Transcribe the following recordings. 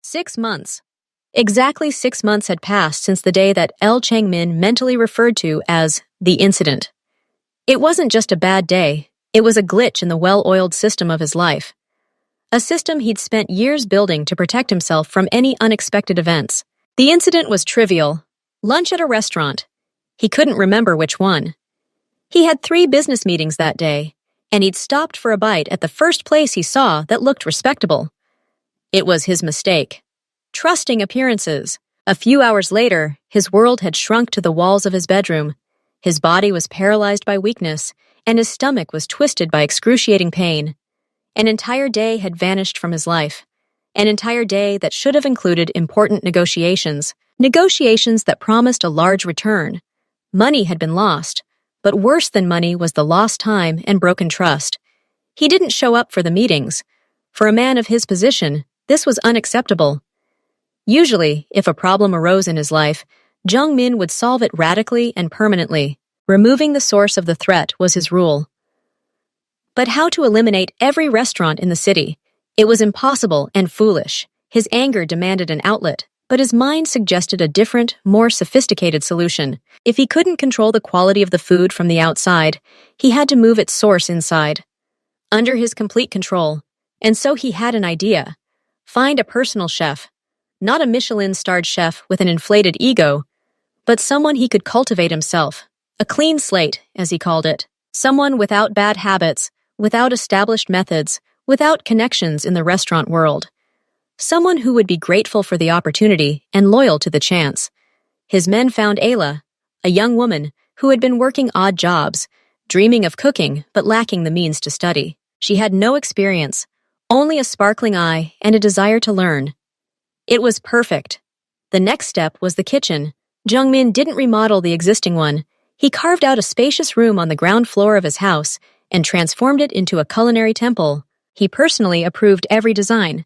6 months. Exactly 6 months had passed since the day that L. Changmin mentally referred to as the incident. It wasn't just a bad day, it was a glitch in the well-oiled system of his life. A system he'd spent years building to protect himself from any unexpected events. The incident was trivial. Lunch at a restaurant. He couldn't remember which one. He had 3 business meetings that day, and he'd stopped for a bite at the first place he saw that looked respectable. It was his mistake. Trusting appearances. A few hours later, his world had shrunk to the walls of his bedroom. His body was paralyzed by weakness, and his stomach was twisted by excruciating pain. An entire day had vanished from his life. An entire day that should have included important negotiations. Negotiations that promised a large return. Money had been lost, but worse than money was the lost time and broken trust. He didn't show up for the meetings. For a man of his position, this was unacceptable. Usually, if a problem arose in his life, Jung Min would solve it radically and permanently. Removing the source of the threat was his rule. But how to eliminate every restaurant in the city? It was impossible and foolish. His anger demanded an outlet, but his mind suggested a different, more sophisticated solution. If he couldn't control the quality of the food from the outside, he had to move its source inside. Under his complete control. And so he had an idea. Find a personal chef. Not a Michelin-starred chef with an inflated ego, but someone he could cultivate himself. A clean slate, as he called it. Someone without bad habits, without established methods, without connections in the restaurant world. Someone who would be grateful for the opportunity and loyal to the chance. His men found Ayla, a young woman who had been working odd jobs, dreaming of cooking but lacking the means to study. She had no experience, only a sparkling eye and a desire to learn. It was perfect. The next step was the kitchen. Jung Min didn't remodel the existing one. He carved out a spacious room on the ground floor of his house and transformed it into a culinary temple. He personally approved every design.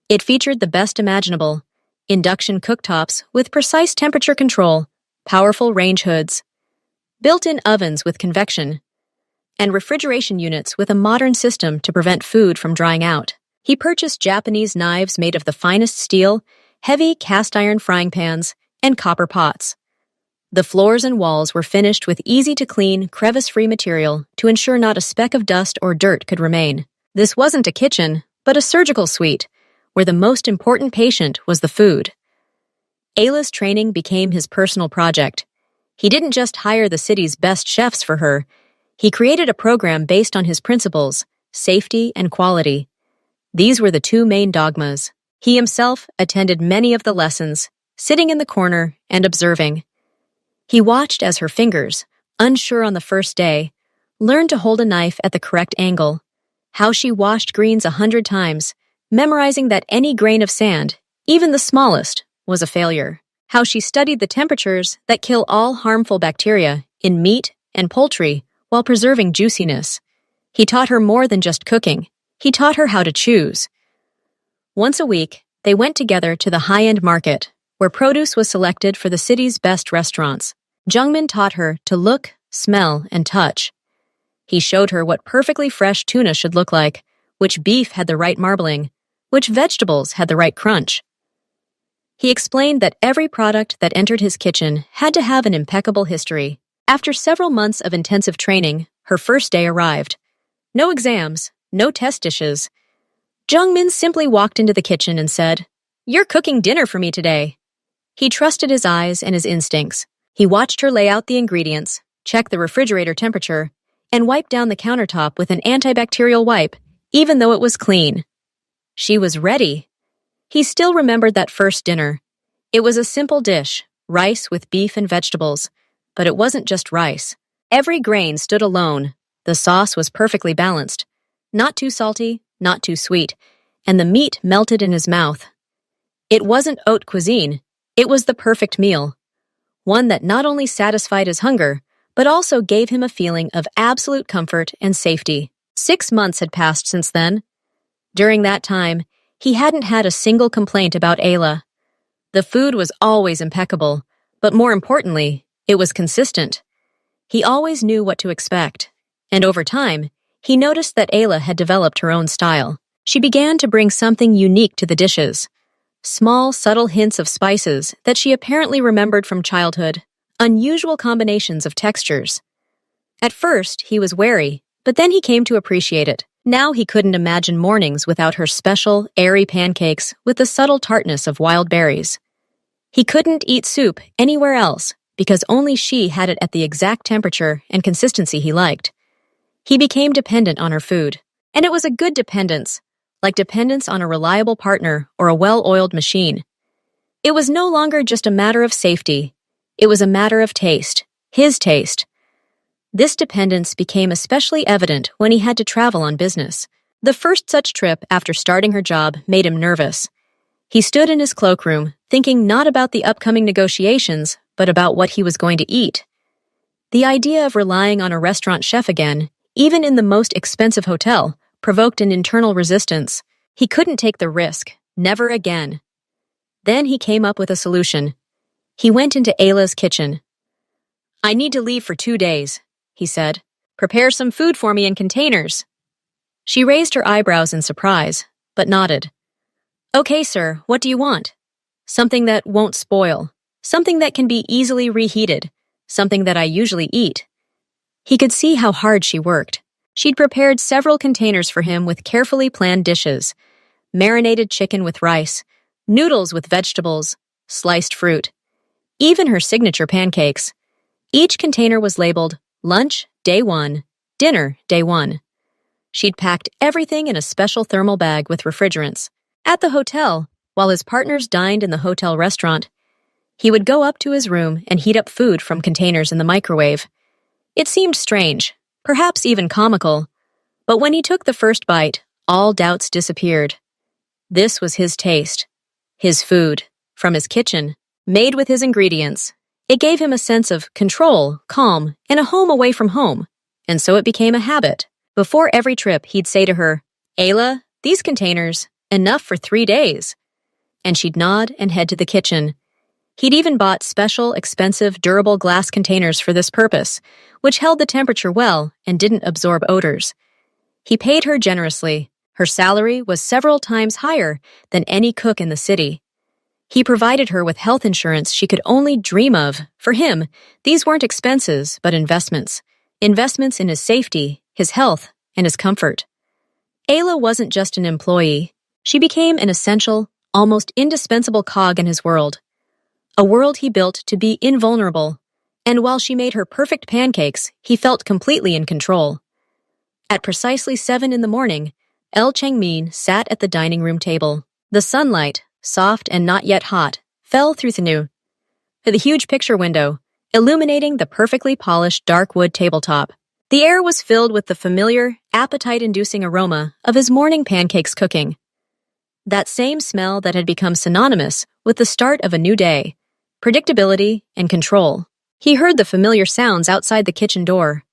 It featured the best imaginable: induction cooktops with precise temperature control, powerful range hoods, built-in ovens with convection, and refrigeration units with a modern system to prevent food from drying out. He purchased Japanese knives made of the finest steel, heavy cast-iron frying pans, and copper pots. The floors and walls were finished with easy-to-clean, crevice-free material to ensure not a speck of dust or dirt could remain. This wasn't a kitchen, but a surgical suite, where the most important patient was the food. Ayla's training became his personal project. He didn't just hire the city's best chefs for her. He created a program based on his principles: safety and quality. These were the 2 main dogmas. He himself attended many of the lessons, sitting in the corner and observing. He watched as her fingers, unsure on the first day, learned to hold a knife at the correct angle, how she washed greens 100 times, memorizing that any grain of sand, even the smallest, was a failure, how she studied the temperatures that kill all harmful bacteria in meat and poultry while preserving juiciness. He taught her more than just cooking. He taught her how to choose. Once a week, they went together to the high-end market, where produce was selected for the city's best restaurants. Jungmin taught her to look, smell, and touch. He showed her what perfectly fresh tuna should look like, which beef had the right marbling, which vegetables had the right crunch. He explained that every product that entered his kitchen had to have an impeccable history. After several months of intensive training, her first day arrived. No exams, no test dishes. Jung Min simply walked into the kitchen and said, "You're cooking dinner for me today." He trusted his eyes and his instincts. He watched her lay out the ingredients, check the refrigerator temperature, and wipe down the countertop with an antibacterial wipe, even though it was clean. She was ready. He still remembered that first dinner. It was a simple dish, rice with beef and vegetables. But it wasn't just rice. Every grain stood alone. The sauce was perfectly balanced. Not too salty, not too sweet, and the meat melted in his mouth. It wasn't haute cuisine. It was the perfect meal. One that not only satisfied his hunger, but also gave him a feeling of absolute comfort and safety. 6 months had passed since then. During that time, he hadn't had a single complaint about Ayla. The food was always impeccable, but more importantly, it was consistent. He always knew what to expect, and over time, he noticed that Ayla had developed her own style. She began to bring something unique to the dishes. Small, subtle hints of spices that she apparently remembered from childhood, unusual combinations of textures. At first, he was wary, but then he came to appreciate it. Now he couldn't imagine mornings without her special, airy pancakes with the subtle tartness of wild berries. He couldn't eat soup anywhere else because only she had it at the exact temperature and consistency he liked. He became dependent on her food, and it was a good dependence, like dependence on a reliable partner or a well-oiled machine. It was no longer just a matter of safety. It was a matter of taste, his taste. This dependence became especially evident when he had to travel on business. The first such trip after starting her job made him nervous. He stood in his cloakroom, thinking not about the upcoming negotiations, but about what he was going to eat. The idea of relying on a restaurant chef again, even in the most expensive hotel, provoked an internal resistance. He couldn't take the risk, never again. Then he came up with a solution. He went into Ayla's kitchen. "I need to leave for 2 days," he said. "Prepare some food for me in containers." She raised her eyebrows in surprise, but nodded. "Okay, sir, what do you want?" "Something that won't spoil. Something that can be easily reheated. Something that I usually eat." He could see how hard she worked. She'd prepared several containers for him with carefully planned dishes. Marinated chicken with rice, noodles with vegetables, sliced fruit. Even her signature pancakes. Each container was labeled Lunch, Day 1, Dinner, Day 1. She'd packed everything in a special thermal bag with refrigerants. At the hotel, while his partners dined in the hotel restaurant, he would go up to his room and heat up food from containers in the microwave. It seemed strange, perhaps even comical, but when he took the first bite, all doubts disappeared. This was his taste, his food, from his kitchen, made with his ingredients. It gave him a sense of control, calm, and a home away from home, and so it became a habit. Before every trip, he'd say to her, "Ayla, these containers, enough for 3 days." And she'd nod and head to the kitchen. He'd even bought special, expensive, durable glass containers for this purpose, which held the temperature well and didn't absorb odors. He paid her generously. Her salary was several times higher than any cook in the city. He provided her with health insurance she could only dream of. For him, these weren't expenses, but investments. Investments in his safety, his health, and his comfort. Ayla wasn't just an employee. She became an essential, almost indispensable cog in his world. A world he built to be invulnerable. And while she made her perfect pancakes, he felt completely in control. At precisely 7 in the morning, El Changmin sat at the dining room table. The sunlight, soft and not yet hot, fell through the huge picture window, illuminating the perfectly polished dark wood tabletop. The air was filled with the familiar, appetite-inducing aroma of his morning pancakes cooking. That same smell that had become synonymous with the start of a new day, predictability and control. He heard the familiar sounds outside the kitchen door.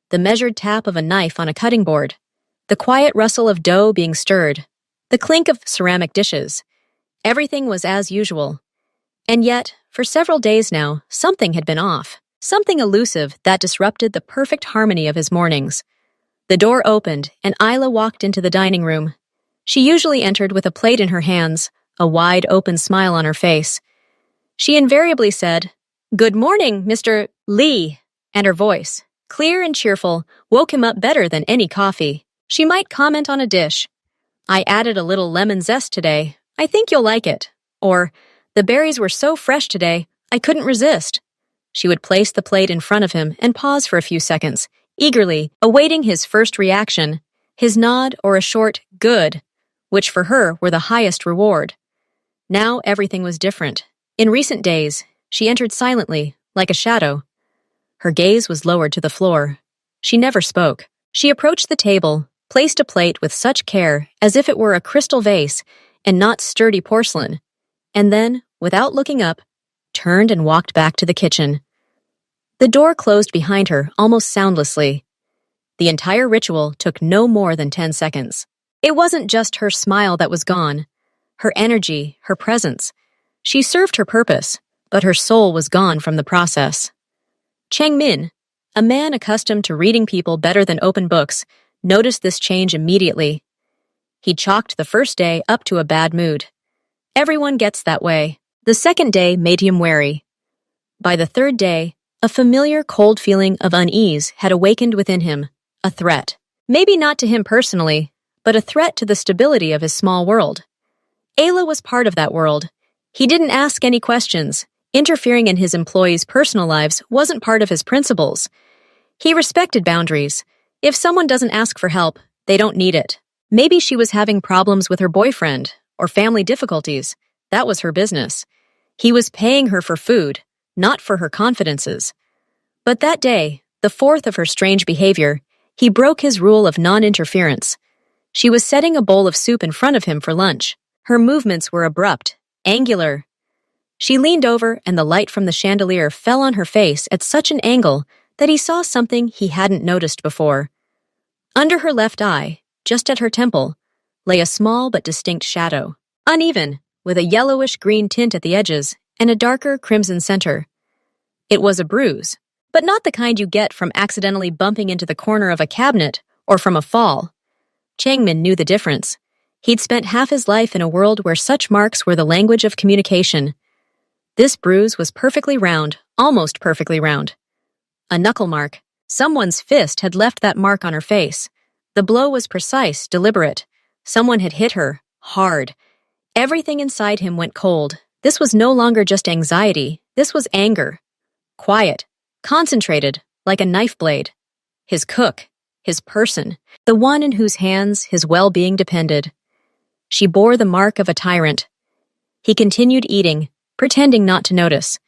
The measured tap of a knife on a cutting board, the quiet rustle of dough being stirred, the clink of ceramic dishes. Everything was as usual. And yet, for several days now, something had been off. Something elusive that disrupted the perfect harmony of his mornings. The door opened, and Ayla walked into the dining room. She usually entered with a plate in her hands, a wide open smile on her face. She invariably said, "Good morning, Mr. Lee," and her voice, clear and cheerful, woke him up better than any coffee. She might comment on a dish. "I added a little lemon zest today. I think you'll like it." Or, "The berries were so fresh today, I couldn't resist." She would place the plate in front of him and pause for a few seconds, eagerly awaiting his first reaction, his nod or a short "good," which for her were the highest reward. Now everything was different. In recent days, she entered silently, like a shadow. Her gaze was lowered to the floor. She never spoke. She approached the table, placed a plate with such care as if it were a crystal vase and not sturdy porcelain, and then, without looking up, turned and walked back to the kitchen. The door closed behind her almost soundlessly. The entire ritual took no more than 10 seconds. It wasn't just her smile that was gone, her energy, her presence. She served her purpose, but her soul was gone from the process. Changmin, a man accustomed to reading people better than open books, noticed this change immediately. He chalked the first day up to a bad mood. Everyone gets that way. The second day made him wary. By the third day, a familiar cold feeling of unease had awakened within him, a threat. Maybe not to him personally, but a threat to the stability of his small world. Ayla was part of that world. He didn't ask any questions. Interfering in his employees' personal lives wasn't part of his principles. He respected boundaries. If someone doesn't ask for help, they don't need it. Maybe she was having problems with her boyfriend or family difficulties. That was her business. He was paying her for food, not for her confidences. But that day, the fourth of her strange behavior, he broke his rule of non-interference. She was setting a bowl of soup in front of him for lunch. Her movements were abrupt, angular. She leaned over and the light from the chandelier fell on her face at such an angle that he saw something he hadn't noticed before. Under her left eye, just at her temple, lay a small but distinct shadow, uneven, with a yellowish-green tint at the edges and a darker crimson center. It was a bruise, but not the kind you get from accidentally bumping into the corner of a cabinet or from a fall. Changmin knew the difference. He'd spent half his life in a world where such marks were the language of communication. This bruise was perfectly round, almost perfectly round. A knuckle mark. Someone's fist had left that mark on her face. The blow was precise, deliberate. Someone had hit her, hard. Everything inside him went cold. This was no longer just anxiety. This was anger. Quiet, concentrated, like a knife blade. His cook, his person, the one in whose hands his well-being depended. She bore the mark of a tyrant. He continued eating, pretending not to notice.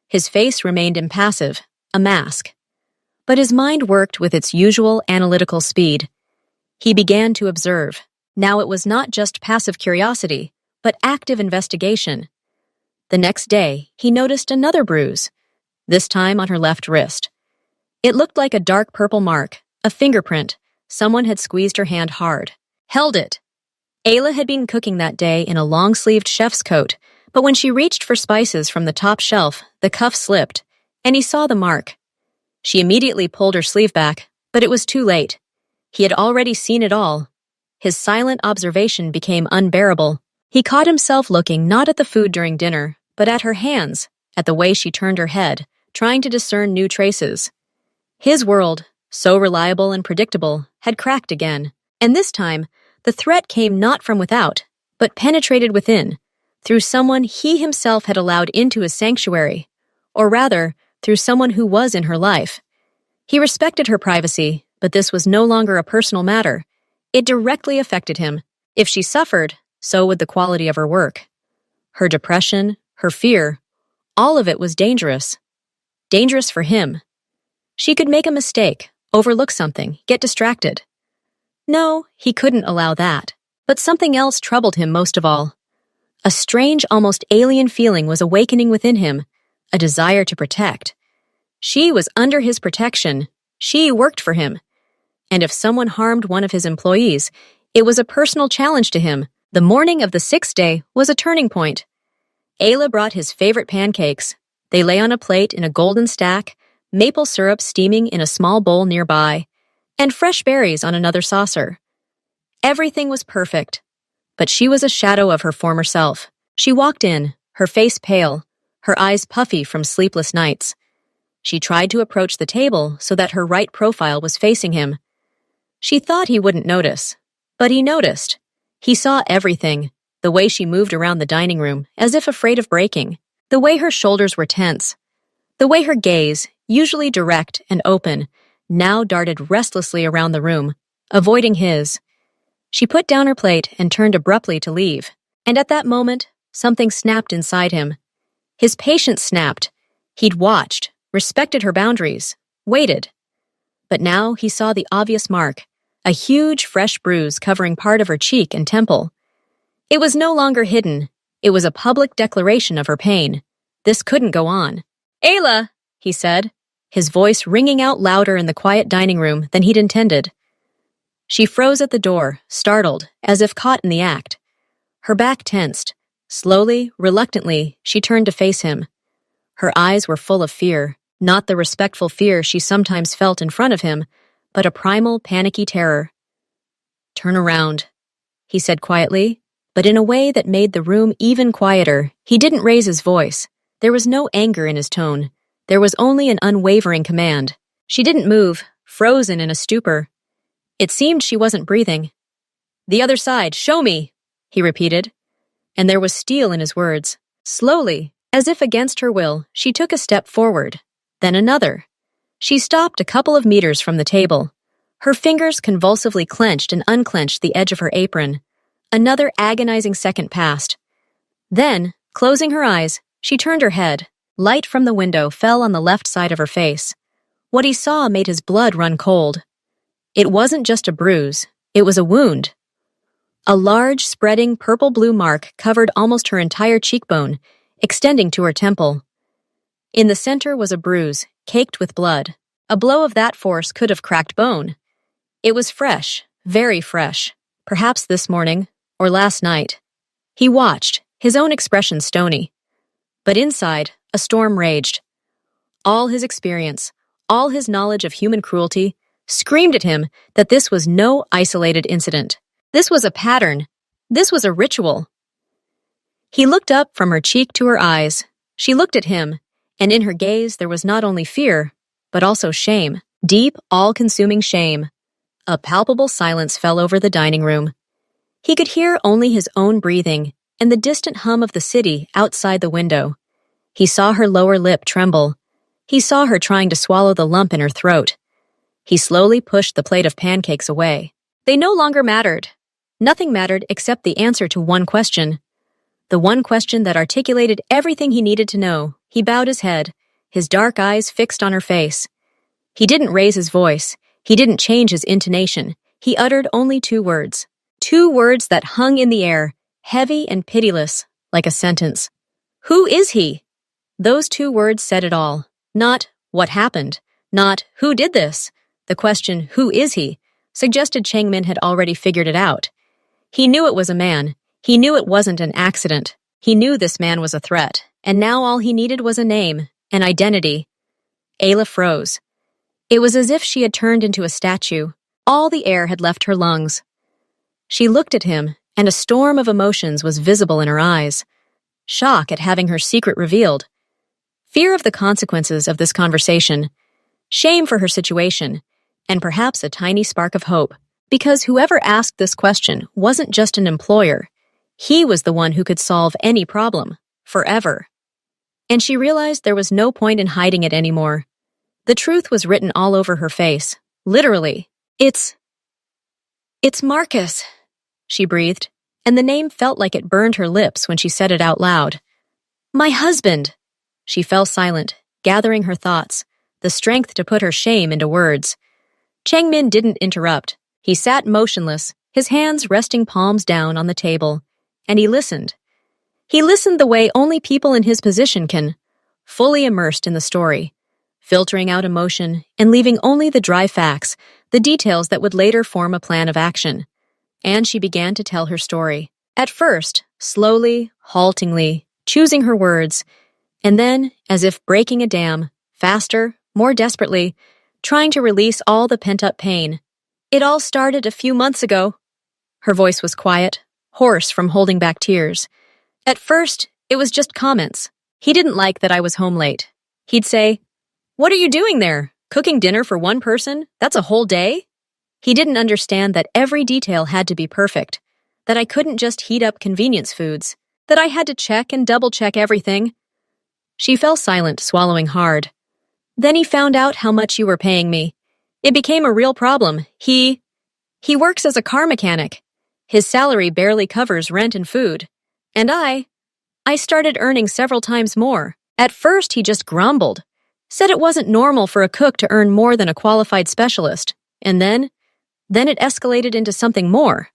His face remained impassive, a mask. But his mind worked with its usual analytical speed. He began to observe. Now it was not just passive curiosity, but active investigation. The next day, he noticed another bruise, this time on her left wrist. It looked like a dark purple mark, a fingerprint. Someone had squeezed her hand hard. Held it. Ayla had been cooking that day in a long-sleeved chef's coat, but when she reached for spices from the top shelf, the cuff slipped, and he saw the mark. She immediately pulled her sleeve back, but it was too late. He had already seen it all. His silent observation became unbearable. He caught himself looking not at the food during dinner, but at her hands, at the way she turned her head, trying to discern new traces. His world, so reliable and predictable, had cracked again, and this time, the threat came not from without, but penetrated within, through someone he himself had allowed into his sanctuary, or rather, through someone who was in her life. He respected her privacy, but this was no longer a personal matter. It directly affected him. If she suffered, so would the quality of her work. Her depression, her fear, all of it was dangerous. Dangerous for him. She could make a mistake, overlook something, get distracted. No, he couldn't allow that. But something else troubled him most of all. A strange, almost alien feeling was awakening within him, a desire to protect. She was under his protection. She worked for him. And if someone harmed one of his employees, it was a personal challenge to him. The morning of the sixth day was a turning point. Ayla brought his favorite pancakes. They lay on a plate in a golden stack, maple syrup steaming in a small bowl nearby, and fresh berries on another saucer. Everything was perfect, but she was a shadow of her former self. She walked in, her face pale, her eyes puffy from sleepless nights. She tried to approach the table so that her right profile was facing him. She thought he wouldn't notice, but he noticed. He saw everything, the way she moved around the dining room as if afraid of breaking, the way her shoulders were tense, the way her gaze, usually direct and open, now darted restlessly around the room, avoiding his. She put down her plate and turned abruptly to leave, and at that moment, something snapped inside him. His patience snapped. He'd watched, respected her boundaries, waited. But now he saw the obvious mark, a huge, fresh bruise covering part of her cheek and temple. It was no longer hidden. It was a public declaration of her pain. This couldn't go on. "Ayla," he said, his voice ringing out louder in the quiet dining room than he'd intended. She froze at the door, startled, as if caught in the act. Her back tensed. Slowly, reluctantly, she turned to face him. Her eyes were full of fear, not the respectful fear she sometimes felt in front of him, but a primal, panicky terror. "Turn around," he said quietly, but in a way that made the room even quieter. He didn't raise his voice. There was no anger in his tone. There was only an unwavering command. She didn't move, frozen in a stupor. It seemed she wasn't breathing. "The other side, show me," he repeated, and there was steel in his words. Slowly, as if against her will, she took a step forward, then another. She stopped a couple of meters from the table. Her fingers convulsively clenched and unclenched the edge of her apron. Another agonizing second passed. Then, closing her eyes, she turned her head. Light from the window fell on the left side of her face. What he saw made his blood run cold. It wasn't just a bruise, it was a wound. A large, spreading purple-blue mark covered almost her entire cheekbone, extending to her temple. In the center was a bruise, caked with blood. A blow of that force could have cracked bone. It was fresh, very fresh, perhaps this morning, or last night. He watched, his own expression stony. But inside, a storm raged. All his experience, all his knowledge of human cruelty, screamed at him that this was no isolated incident. This was a pattern. This was a ritual. He looked up from her cheek to her eyes. She looked at him, and in her gaze there was not only fear, but also shame. Deep, all-consuming shame. A palpable silence fell over the dining room. He could hear only his own breathing and the distant hum of the city outside the window. He saw her lower lip tremble. He saw her trying to swallow the lump in her throat. He slowly pushed the plate of pancakes away. They no longer mattered. Nothing mattered except the answer to one question. The one question that articulated everything he needed to know. He bowed his head, his dark eyes fixed on her face. He didn't raise his voice. He didn't change his intonation. He uttered only two words. Two words that hung in the air, heavy and pitiless, like a sentence. Who is he? Those two words said it all. Not, what happened? Not, who did this? The question, who is he? Suggested Chang Min had already figured it out. He knew it was a man. He knew it wasn't an accident. He knew this man was a threat. And now all he needed was a name, an identity. Ayla froze. It was as if she had turned into a statue. All the air had left her lungs. She looked at him, and a storm of emotions was visible in her eyes. Shock at having her secret revealed. Fear of the consequences of this conversation. Shame for her situation, and perhaps a tiny spark of hope. Because whoever asked this question wasn't just an employer. He was the one who could solve any problem, forever. And she realized there was no point in hiding it anymore. The truth was written all over her face, literally. It's Marcus, she breathed, and the name felt like it burned her lips when she said it out loud. My husband. She fell silent, gathering her thoughts, the strength to put her shame into words. Chang Min didn't interrupt. He sat motionless, his hands resting palms down on the table, and he listened. He listened the way only people in his position can, fully immersed in the story, filtering out emotion and leaving only the dry facts, the details that would later form a plan of action. And she began to tell her story. At first, slowly, haltingly, choosing her words, and then, as if breaking a dam, faster, more desperately, trying to release all the pent-up pain. It all started a few months ago. Her voice was quiet, hoarse from holding back tears. At first, it was just comments. He didn't like that I was home late. He'd say, "What are you doing there? Cooking dinner for one person? That's a whole day?" He didn't understand that every detail had to be perfect, that I couldn't just heat up convenience foods, that I had to check and double-check everything. She fell silent, swallowing hard. Then he found out how much you were paying me. It became a real problem. He works as a car mechanic. His salary barely covers rent and food. And I started earning several times more. At first, he just grumbled, said it wasn't normal for a cook to earn more than a qualified specialist. And then it escalated into something more.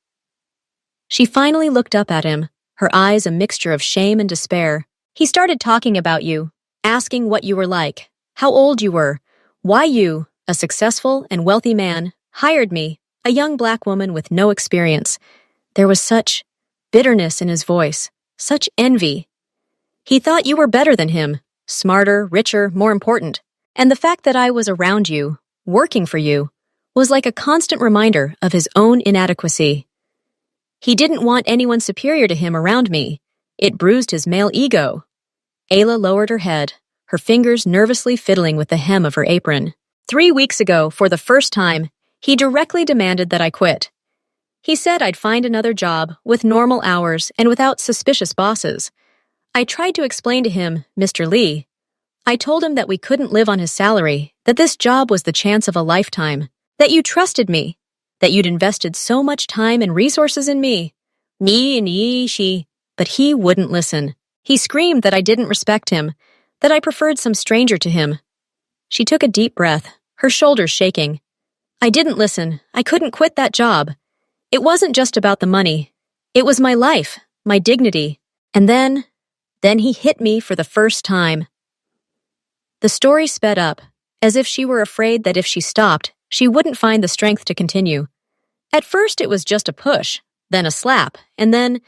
She finally looked up at him, her eyes a mixture of shame and despair. He started talking about you, asking what you were like, how old you were, why you, a successful and wealthy man, hired me, a young black woman with no experience. There was such bitterness in his voice, such envy. He thought you were better than him, smarter, richer, more important. And the fact that I was around you, working for you, was like a constant reminder of his own inadequacy. He didn't want anyone superior to him around me. It bruised his male ego. Ayla lowered her head, her fingers nervously fiddling with the hem of her apron. 3 weeks ago, for the first time, he directly demanded that I quit. He said I'd find another job with normal hours and without suspicious bosses. I tried to explain to him, Mr. Lee. I told him that we couldn't live on his salary, that this job was the chance of a lifetime, that you trusted me, that you'd invested so much time and resources in me. She. But he wouldn't listen. He screamed that I didn't respect him, that I preferred some stranger to him. She took a deep breath, her shoulders shaking. I didn't listen. I couldn't quit that job. It wasn't just about the money. It was my life, my dignity. And then he hit me for the first time. The story sped up, as if she were afraid that if she stopped, she wouldn't find the strength to continue. At first it was just a push, then a slap, and then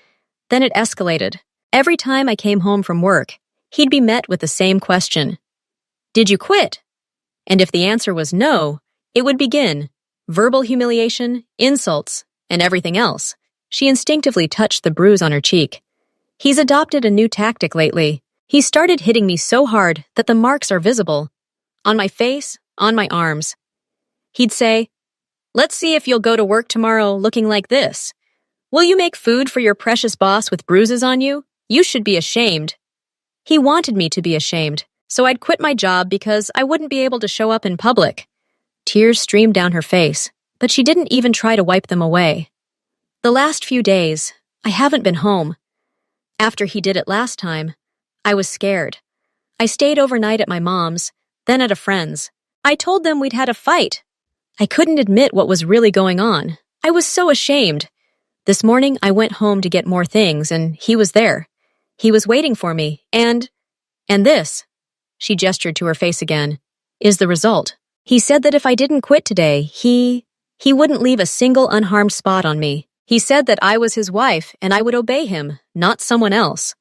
it escalated. Every time I came home from work, he'd be met with the same question. Did you quit? And if the answer was no, it would begin. Verbal humiliation, insults, and everything else. She instinctively touched the bruise on her cheek. He's adopted a new tactic lately. He started hitting me so hard that the marks are visible. On my face, on my arms. He'd say, "Let's see if you'll go to work tomorrow looking like this. Will you make food for your precious boss with bruises on you? You should be ashamed." He wanted me to be ashamed, so I'd quit my job because I wouldn't be able to show up in public. Tears streamed down her face, but she didn't even try to wipe them away. The last few days, I haven't been home. After he did it last time, I was scared. I stayed overnight at my mom's, then at a friend's. I told them we'd had a fight. I couldn't admit what was really going on. I was so ashamed. This morning, I went home to get more things, and he was there. He was waiting for me, and this, she gestured to her face again, is the result. He said that if I didn't quit today, he wouldn't leave a single unharmed spot on me. He said that I was his wife, and I would obey him, not someone else.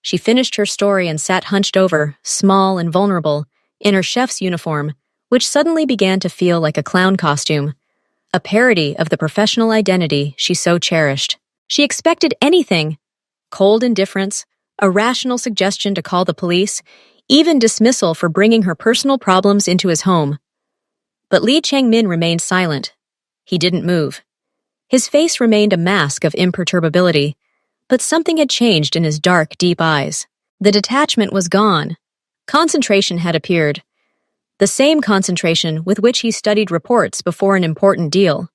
She finished her story and sat hunched over, small and vulnerable, in her chef's uniform, which suddenly began to feel like a clown costume, a parody of the professional identity she so cherished. She expected anything: cold indifference, a rational suggestion to call the police, even dismissal for bringing her personal problems into his home. But Lee Chang-min remained silent. He didn't move. His face remained a mask of imperturbability, but something had changed in his dark, deep eyes. The detachment was gone. Concentration had appeared. The same concentration with which he studied reports before an important deal.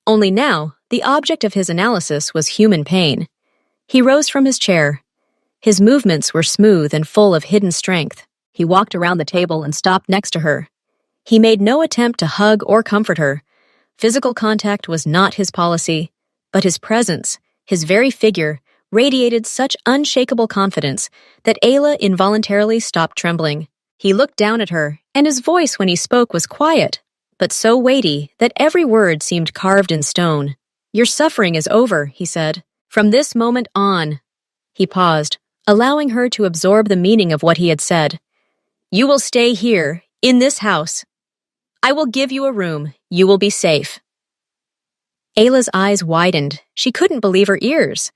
Only now, the object of his analysis was human pain. He rose from his chair. His movements were smooth and full of hidden strength. He walked around the table and stopped next to her. He made no attempt to hug or comfort her. Physical contact was not his policy, but his presence, his very figure, radiated such unshakable confidence that Ayla involuntarily stopped trembling. He looked down at her, and his voice when he spoke was quiet, but so weighty that every word seemed carved in stone. "Your suffering is over," he said. "From this moment on." He paused, allowing her to absorb the meaning of what he had said. "You will stay here, in this house. I will give you a room. You will be safe." Ayla's eyes widened. She couldn't believe her ears.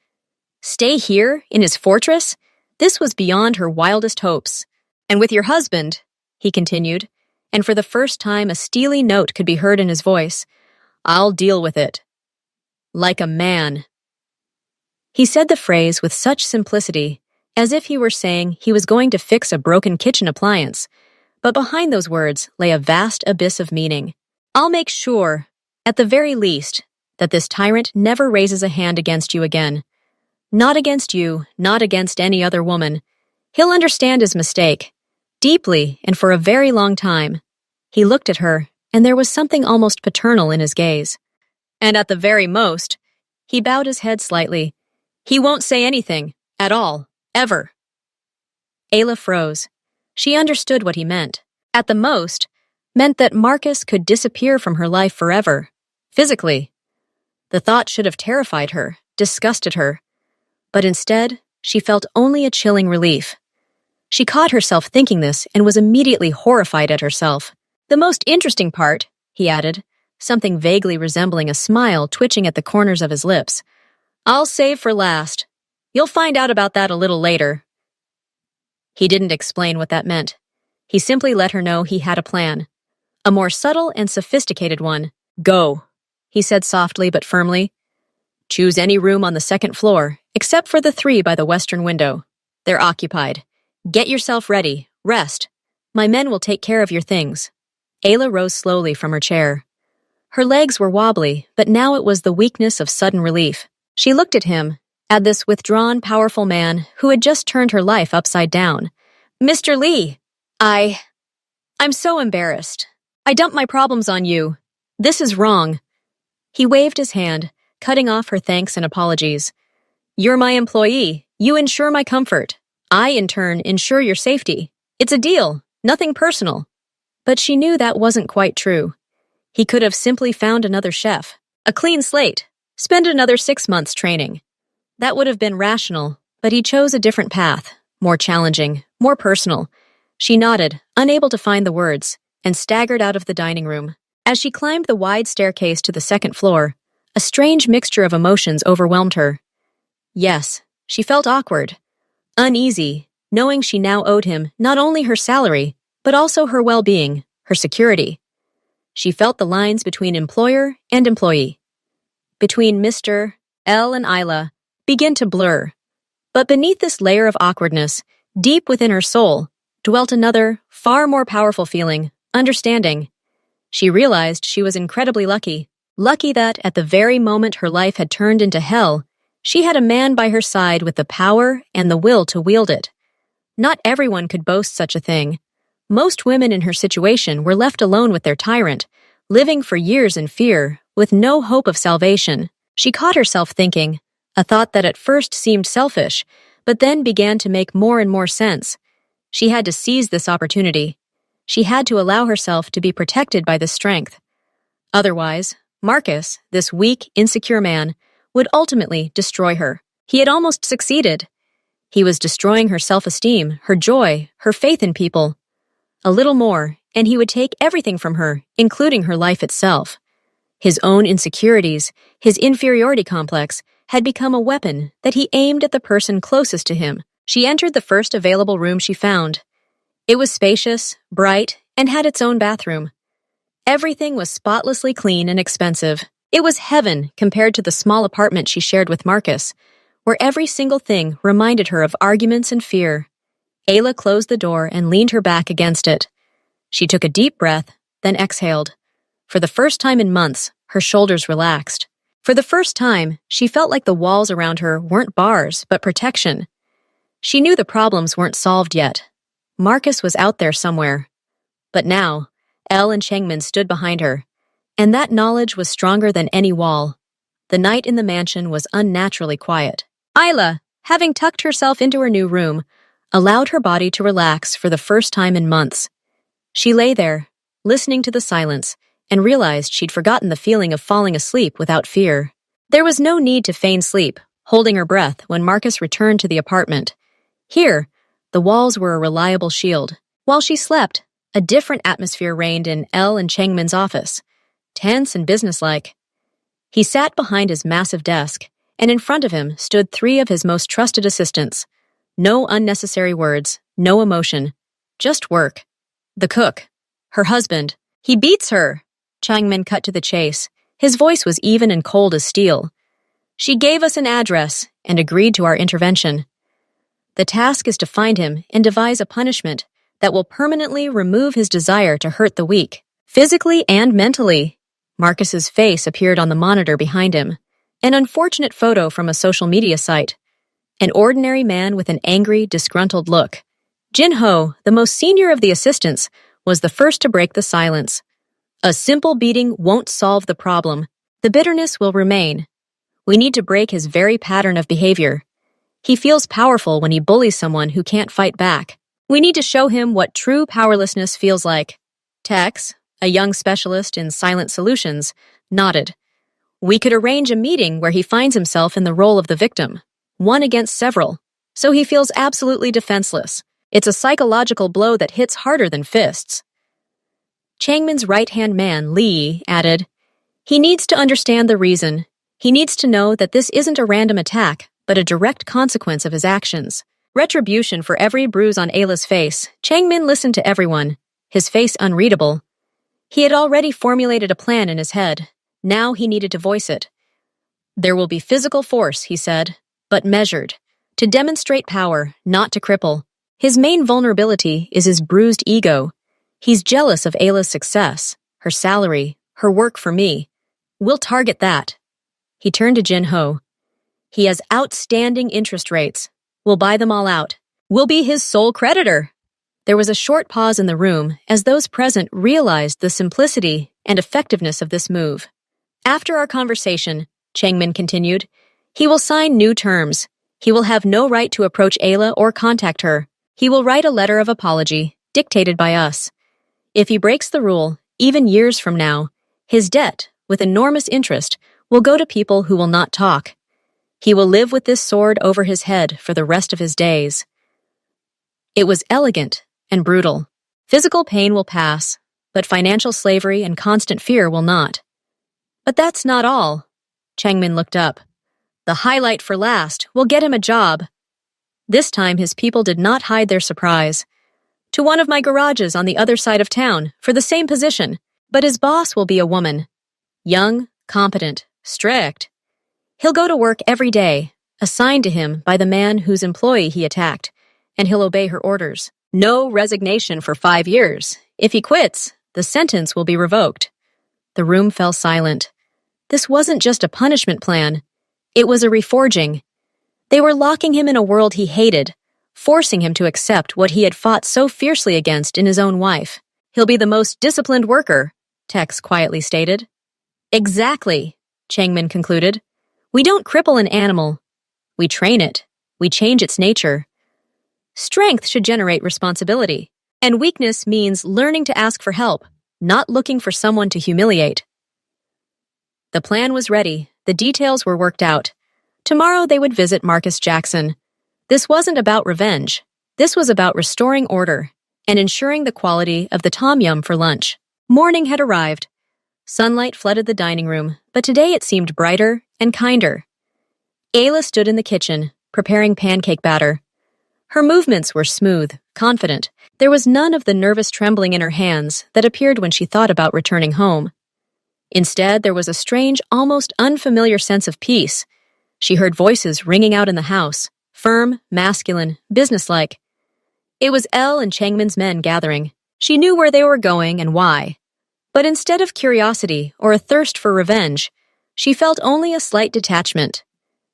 Stay here, in his fortress? This was beyond her wildest hopes. "And with your husband," he continued, and for the first time a steely note could be heard in his voice, "I'll deal with it. Like a man." He said the phrase with such simplicity, as if he were saying he was going to fix a broken kitchen appliance, but behind those words lay a vast abyss of meaning. "I'll make sure, at the very least, that this tyrant never raises a hand against you again. Not against you, not against any other woman. He'll understand his mistake, deeply and for a very long time." He looked at her, and there was something almost paternal in his gaze. "And at the very most," he bowed his head slightly, "he won't say anything, at all, ever." Ayla froze. She understood what he meant. At the most meant that Marcus could disappear from her life forever, physically. The thought should have terrified her, disgusted her. But instead, she felt only a chilling relief. She caught herself thinking this and was immediately horrified at herself. "The most interesting part," he added, something vaguely resembling a smile twitching at the corners of his lips, I'll save for last. You'll find out about that a little later. He didn't explain what that meant. He simply let her know he had a plan. A more subtle and sophisticated one. Go, he said softly but firmly. Choose any room on the second floor, except for the 3 by the western window. They're occupied. Get yourself ready. Rest. My men will take care of your things. Ayla rose slowly from her chair. Her legs were wobbly, but now it was the weakness of sudden relief. She looked at him, at this withdrawn, powerful man who had just turned her life upside down. Mr. Lee, I'm so embarrassed. I dumped my problems on you. This is wrong. He waved his hand, cutting off her thanks and apologies. You're my employee. You ensure my comfort. I, in turn, ensure your safety. It's a deal, nothing personal. But she knew that wasn't quite true. He could have simply found another chef, a clean slate, spend another 6 months training. That would have been rational, but he chose a different path, more challenging, more personal. She nodded, unable to find the words, and staggered out of the dining room. As she climbed the wide staircase to the second floor, a strange mixture of emotions overwhelmed her. Yes, she felt awkward, uneasy, knowing she now owed him not only her salary, but also her well-being, her security. She felt the lines between employer and employee, between Mr. L and Isla, begin to blur. But beneath this layer of awkwardness, deep within her soul, dwelt another, far more powerful feeling, understanding. She realized she was incredibly lucky. Lucky that, at the very moment her life had turned into hell, she had a man by her side with the power and the will to wield it. Not everyone could boast such a thing. Most women in her situation were left alone with their tyrant, living for years in fear, with no hope of salvation. She caught herself thinking, a thought that at first seemed selfish, but then began to make more and more sense. She had to seize this opportunity. She had to allow herself to be protected by this strength. Otherwise, Marcus, this weak, insecure man, would ultimately destroy her. He had almost succeeded. He was destroying her self-esteem, her joy, her faith in people. A little more, and he would take everything from her, including her life itself. His own insecurities, his inferiority complex, had become a weapon that he aimed at the person closest to him. She entered the first available room she found. It was spacious, bright, and had its own bathroom. Everything was spotlessly clean and expensive. It was heaven compared to the small apartment she shared with Marcus, where every single thing reminded her of arguments and fear. Ayla closed the door and leaned her back against it. She took a deep breath, then exhaled. For the first time in months, her shoulders relaxed. For the first time, she felt like the walls around her weren't bars, but protection. She knew the problems weren't solved yet. Marcus was out there somewhere. But now, Elle and Chengmin stood behind her, and that knowledge was stronger than any wall. The night in the mansion was unnaturally quiet. Isla, having tucked herself into her new room, allowed her body to relax for the first time in months. She lay there, listening to the silence, and realized she'd forgotten the feeling of falling asleep without fear. There was no need to feign sleep, holding her breath when Marcus returned to the apartment. Here, the walls were a reliable shield. While she slept, a different atmosphere reigned in Elle and Chengmin's office, tense and businesslike. He sat behind his massive desk, and in front of him stood 3 of his most trusted assistants. No unnecessary words, no emotion, just work. The cook, her husband. He beats her, Changmin cut to the chase. His voice was even and cold as steel. She gave us an address and agreed to our intervention. The task is to find him and devise a punishment that will permanently remove his desire to hurt the weak, physically and mentally. Marcus's face appeared on the monitor behind him. An unfortunate photo from a social media site. An ordinary man with an angry, disgruntled look. Jin Ho, the most senior of the assistants, was the first to break the silence. A simple beating won't solve the problem. The bitterness will remain. We need to break his very pattern of behavior. He feels powerful when he bullies someone who can't fight back. We need to show him what true powerlessness feels like. Tex, a young specialist in silent solutions, nodded. We could arrange a meeting where he finds himself in the role of the victim, one against several, so he feels absolutely defenseless. It's a psychological blow that hits harder than fists. Changmin's right-hand man, Li, added, he needs to understand the reason. He needs to know that this isn't a random attack, but a direct consequence of his actions. Retribution for every bruise on Ayla's face. Changmin listened to everyone, his face unreadable. He had already formulated a plan in his head. Now he needed to voice it. There will be physical force, he said, but measured, to demonstrate power, not to cripple. His main vulnerability is his bruised ego. He's jealous of Ayla's success, her salary, her work for me. We'll target that. He turned to Jin Ho. He has outstanding interest rates. We'll buy them all out. We'll be his sole creditor. There was a short pause in the room as those present realized the simplicity and effectiveness of this move. After our conversation, Changmin continued, he will sign new terms. He will have no right to approach Ayla or contact her. He will write a letter of apology, dictated by us. If he breaks the rule, even years from now, his debt, with enormous interest, will go to people who will not talk. He will live with this sword over his head for the rest of his days. It was elegant and brutal. Physical pain will pass, but financial slavery and constant fear will not. But that's not all. Changmin looked up. The highlight for last will get him a job. This time his people did not hide their surprise. To one of my garages on the other side of town, for the same position, but his boss will be a woman. Young, competent, strict. He'll go to work every day, assigned to him by the man whose employee he attacked, and he'll obey her orders. No resignation for 5 years. If he quits, the sentence will be revoked. The room fell silent. This wasn't just a punishment plan. It was a reforging. They were locking him in a world he hated, forcing him to accept what he had fought so fiercely against in his own wife. He'll be the most disciplined worker, Tex quietly stated. Exactly, Changmin concluded. We don't cripple an animal. We train it. We change its nature. Strength should generate responsibility, and weakness means learning to ask for help, not looking for someone to humiliate. The plan was ready. The details were worked out. Tomorrow they would visit Marcus Jackson. This wasn't about revenge. This was about restoring order and ensuring the quality of the tom yum for lunch. Morning had arrived. Sunlight flooded the dining room, but today it seemed brighter and kinder. Ayla stood in the kitchen, preparing pancake batter. Her movements were smooth, confident. There was none of the nervous trembling in her hands that appeared when she thought about returning home. Instead, there was a strange, almost unfamiliar sense of peace. She heard voices ringing out in the house, firm, masculine, businesslike. It was Elle and Changmin's men gathering. She knew where they were going and why. But instead of curiosity or a thirst for revenge, she felt only a slight detachment.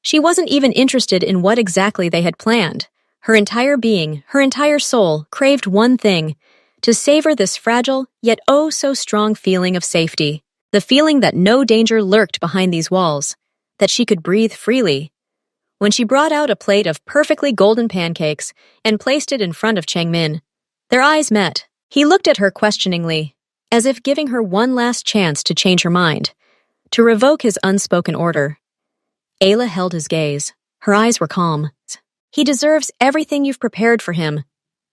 She wasn't even interested in what exactly they had planned. Her entire being, her entire soul, craved one thing, to savor this fragile, yet oh so strong feeling of safety. The feeling that no danger lurked behind these walls, that she could breathe freely. When she brought out a plate of perfectly golden pancakes and placed it in front of Changmin, their eyes met. He looked at her questioningly, as if giving her one last chance to change her mind, to revoke his unspoken order. Ayla held his gaze. Her eyes were calm. He deserves everything you've prepared for him,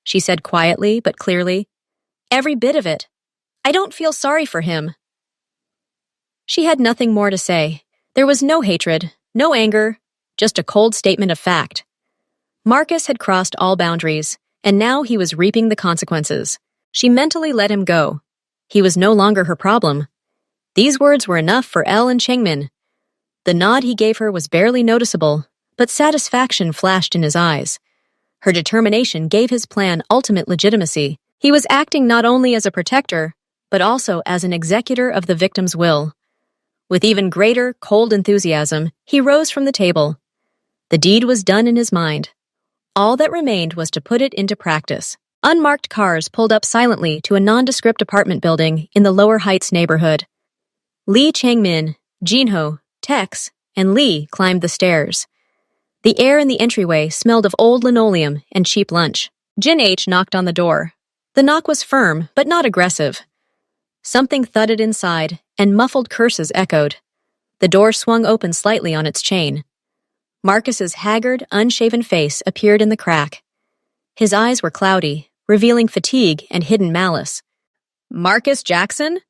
she said quietly but clearly. Every bit of it. I don't feel sorry for him. She had nothing more to say. There was no hatred, no anger, just a cold statement of fact. Marcus had crossed all boundaries, and now he was reaping the consequences. She mentally let him go. He was no longer her problem. These words were enough for Elle and Changmin. The nod he gave her was barely noticeable, but satisfaction flashed in his eyes. Her determination gave his plan ultimate legitimacy. He was acting not only as a protector, but also as an executor of the victim's will. With even greater, cold enthusiasm, he rose from the table. The deed was done in his mind. All that remained was to put it into practice. Unmarked cars pulled up silently to a nondescript apartment building in the Lower Heights neighborhood. Lee Changmin, Jinho, Tex, and Lee climbed the stairs. The air in the entryway smelled of old linoleum and cheap lunch. Jin H knocked on the door. The knock was firm, but not aggressive. Something thudded inside, and muffled curses echoed. The door swung open slightly on its chain. Marcus's haggard, unshaven face appeared in the crack. His eyes were cloudy, revealing fatigue and hidden malice. Marcus Jackson?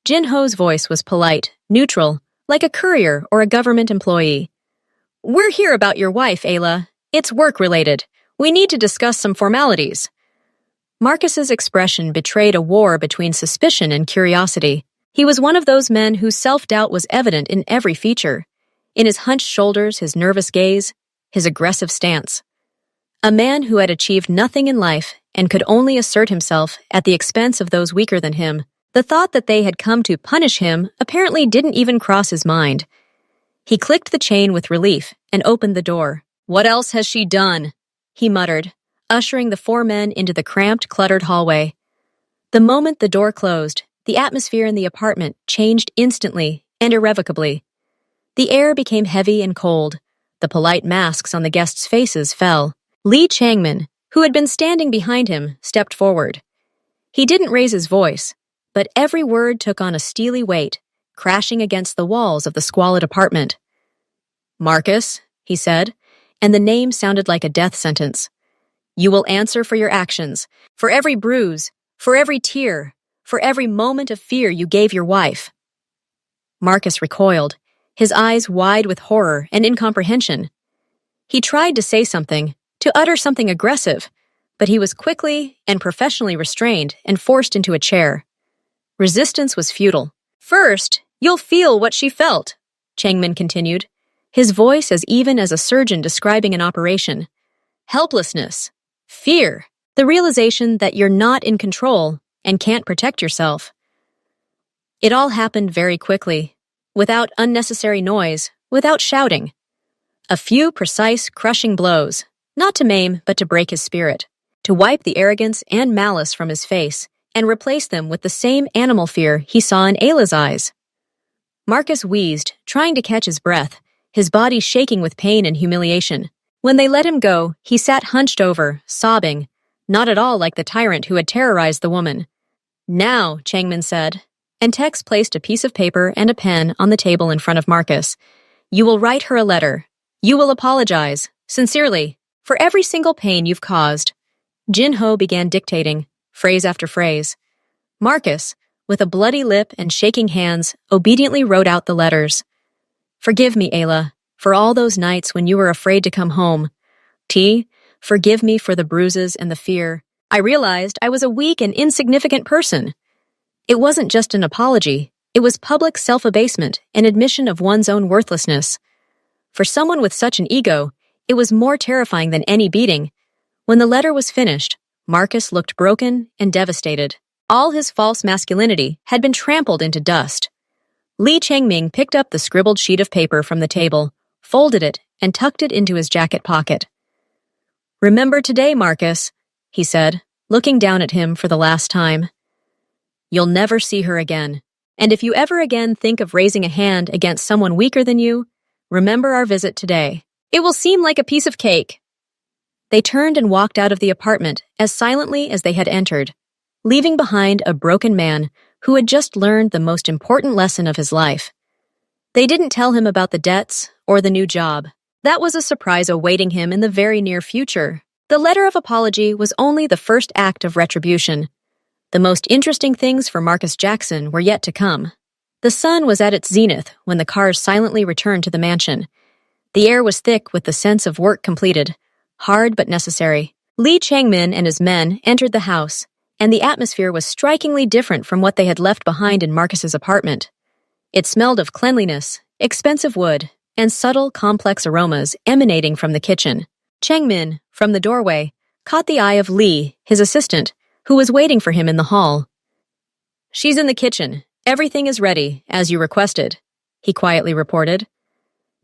Jin Ho's voice was polite, neutral, like a courier or a government employee. "We're here about your wife, Ayla. It's work-related. We need to discuss some formalities." Marcus's expression betrayed a war between suspicion and curiosity. He was one of those men whose self-doubt was evident in every feature, in his hunched shoulders, his nervous gaze, his aggressive stance. A man who had achieved nothing in life and could only assert himself at the expense of those weaker than him. The thought that they had come to punish him apparently didn't even cross his mind. He clicked the chain with relief and opened the door. "What else has she done?" he muttered, ushering the four men into the cramped, cluttered hallway. The moment the door closed, the atmosphere in the apartment changed instantly and irrevocably. The air became heavy and cold. The polite masks on the guests' faces fell. Lee Changmin, who had been standing behind him, stepped forward. He didn't raise his voice, but every word took on a steely weight, crashing against the walls of the squalid apartment. "Marcus," he said, and the name sounded like a death sentence. "You will answer for your actions, for every bruise, for every tear, for every moment of fear you gave your wife." Marcus recoiled, his eyes wide with horror and incomprehension. He tried to say something, to utter something aggressive, but he was quickly and professionally restrained and forced into a chair. Resistance was futile. "First, you'll feel what she felt," Changmin continued, his voice as even as a surgeon describing an operation. "Helplessness, fear, the realization that you're not in control and can't protect yourself." It all happened very quickly, without unnecessary noise, without shouting. A few precise, crushing blows, not to maim but to break his spirit, to wipe the arrogance and malice from his face and replace them with the same animal fear he saw in Ayla's eyes. Marcus wheezed, trying to catch his breath, his body shaking with pain and humiliation. When they let him go, he sat hunched over, sobbing, not at all like the tyrant who had terrorized the woman. "Now," Changmin said, and Tex placed a piece of paper and a pen on the table in front of Marcus. "You will write her a letter. You will apologize, sincerely, for every single pain you've caused." Jin-ho began dictating, phrase after phrase. Marcus, with a bloody lip and shaking hands, obediently wrote out the letters. "Forgive me, Ayla, for all those nights when you were afraid to come home. Forgive me for the bruises and the fear. I realized I was a weak and insignificant person." It wasn't just an apology. It was public self-abasement, an admission of one's own worthlessness. For someone with such an ego, it was more terrifying than any beating. When the letter was finished, Marcus looked broken and devastated. All his false masculinity had been trampled into dust. Lee Changming picked up the scribbled sheet of paper from the table, folded it, and tucked it into his jacket pocket. "Remember today, Marcus," he said, looking down at him for the last time. "You'll never see her again. And if you ever again think of raising a hand against someone weaker than you, remember our visit today. It will seem like a piece of cake." They turned and walked out of the apartment as silently as they had entered, leaving behind a broken man who had just learned the most important lesson of his life. They didn't tell him about the debts or the new job. That was a surprise awaiting him in the very near future. The letter of apology was only the first act of retribution. The most interesting things for Marcus Jackson were yet to come. The sun was at its zenith when the cars silently returned to the mansion. The air was thick with the sense of work completed, hard but necessary. Lee Changmin and his men entered the house, and the atmosphere was strikingly different from what they had left behind in Marcus's apartment. It smelled of cleanliness, expensive wood, and subtle, complex aromas emanating from the kitchen. Changmin, from the doorway, caught the eye of Lee, his assistant, who was waiting for him in the hall. "She's in the kitchen. Everything is ready, as you requested," he quietly reported.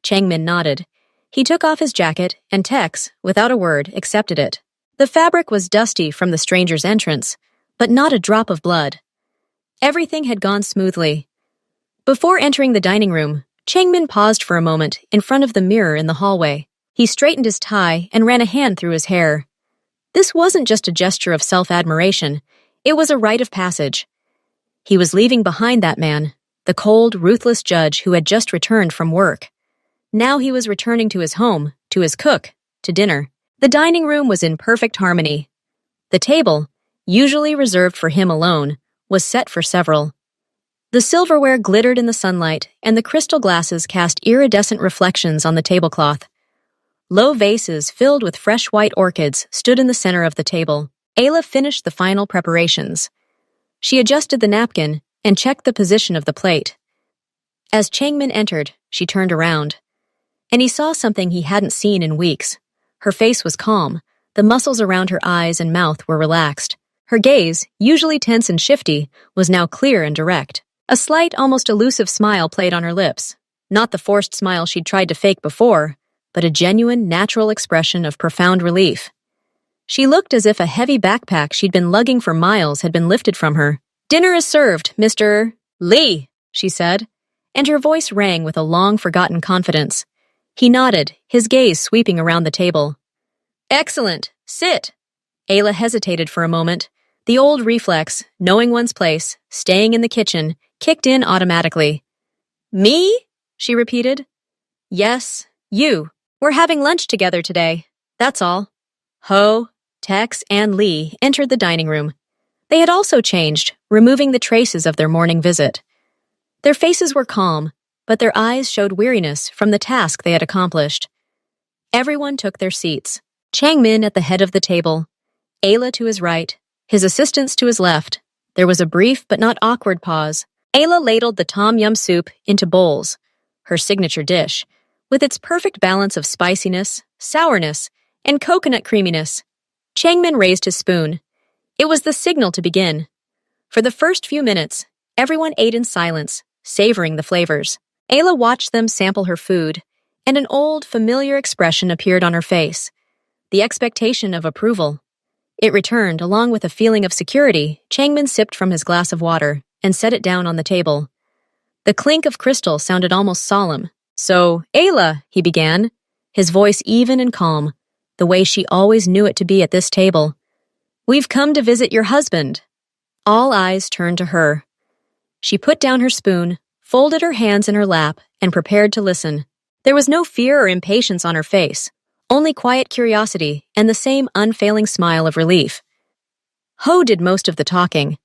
Changmin nodded. He took off his jacket, and Tex, without a word, accepted it. The fabric was dusty from the stranger's entrance, but not a drop of blood. Everything had gone smoothly. Before entering the dining room, Changmin paused for a moment in front of the mirror in the hallway. He straightened his tie and ran a hand through his hair. This wasn't just a gesture of self-admiration, it was a rite of passage. He was leaving behind that man, the cold, ruthless judge who had just returned from work. Now he was returning to his home, to his cook, to dinner. The dining room was in perfect harmony. The table, usually reserved for him alone, was set for several. The silverware glittered in the sunlight, and the crystal glasses cast iridescent reflections on the tablecloth. Low vases filled with fresh white orchids stood in the center of the table. Ayla finished the final preparations. She adjusted the napkin and checked the position of the plate. As Changmin entered, she turned around, and he saw something he hadn't seen in weeks. Her face was calm. The muscles around her eyes and mouth were relaxed. Her gaze, usually tense and shifty, was now clear and direct. A slight, almost elusive smile played on her lips. Not the forced smile she'd tried to fake before, but a genuine, natural expression of profound relief. She looked as if a heavy backpack she'd been lugging for miles had been lifted from her. "Dinner is served, Mr. Lee," she said, and her voice rang with a long-forgotten confidence. He nodded, his gaze sweeping around the table. "Excellent. Sit." Ayla hesitated for a moment. The old reflex, knowing one's place, staying in the kitchen, kicked in automatically. "Me?" she repeated. "Yes, you. We're having lunch together today. That's all." Ho, Tex, and Lee entered the dining room. They had also changed, removing the traces of their morning visit. Their faces were calm, but their eyes showed weariness from the task they had accomplished. Everyone took their seats. Changmin at the head of the table, Ayla to his right, his assistants to his left. There was a brief but not awkward pause. Ayla ladled the tom yum soup into bowls, her signature dish, with its perfect balance of spiciness, sourness, and coconut creaminess. Changmin raised his spoon. It was the signal to begin. For the first few minutes, everyone ate in silence, savoring the flavors. Ayla watched them sample her food, and an old, familiar expression appeared on her face. The expectation of approval. It returned, along with a feeling of security. Changmin sipped from his glass of water and set it down on the table. The clink of crystal sounded almost solemn. "So, Ayla," he began, his voice even and calm, the way she always knew it to be at this table. "We've come to visit your husband." All eyes turned to her. She put down her spoon, folded her hands in her lap, and prepared to listen. There was no fear or impatience on her face, only quiet curiosity and the same unfailing smile of relief. Ho did most of the talking.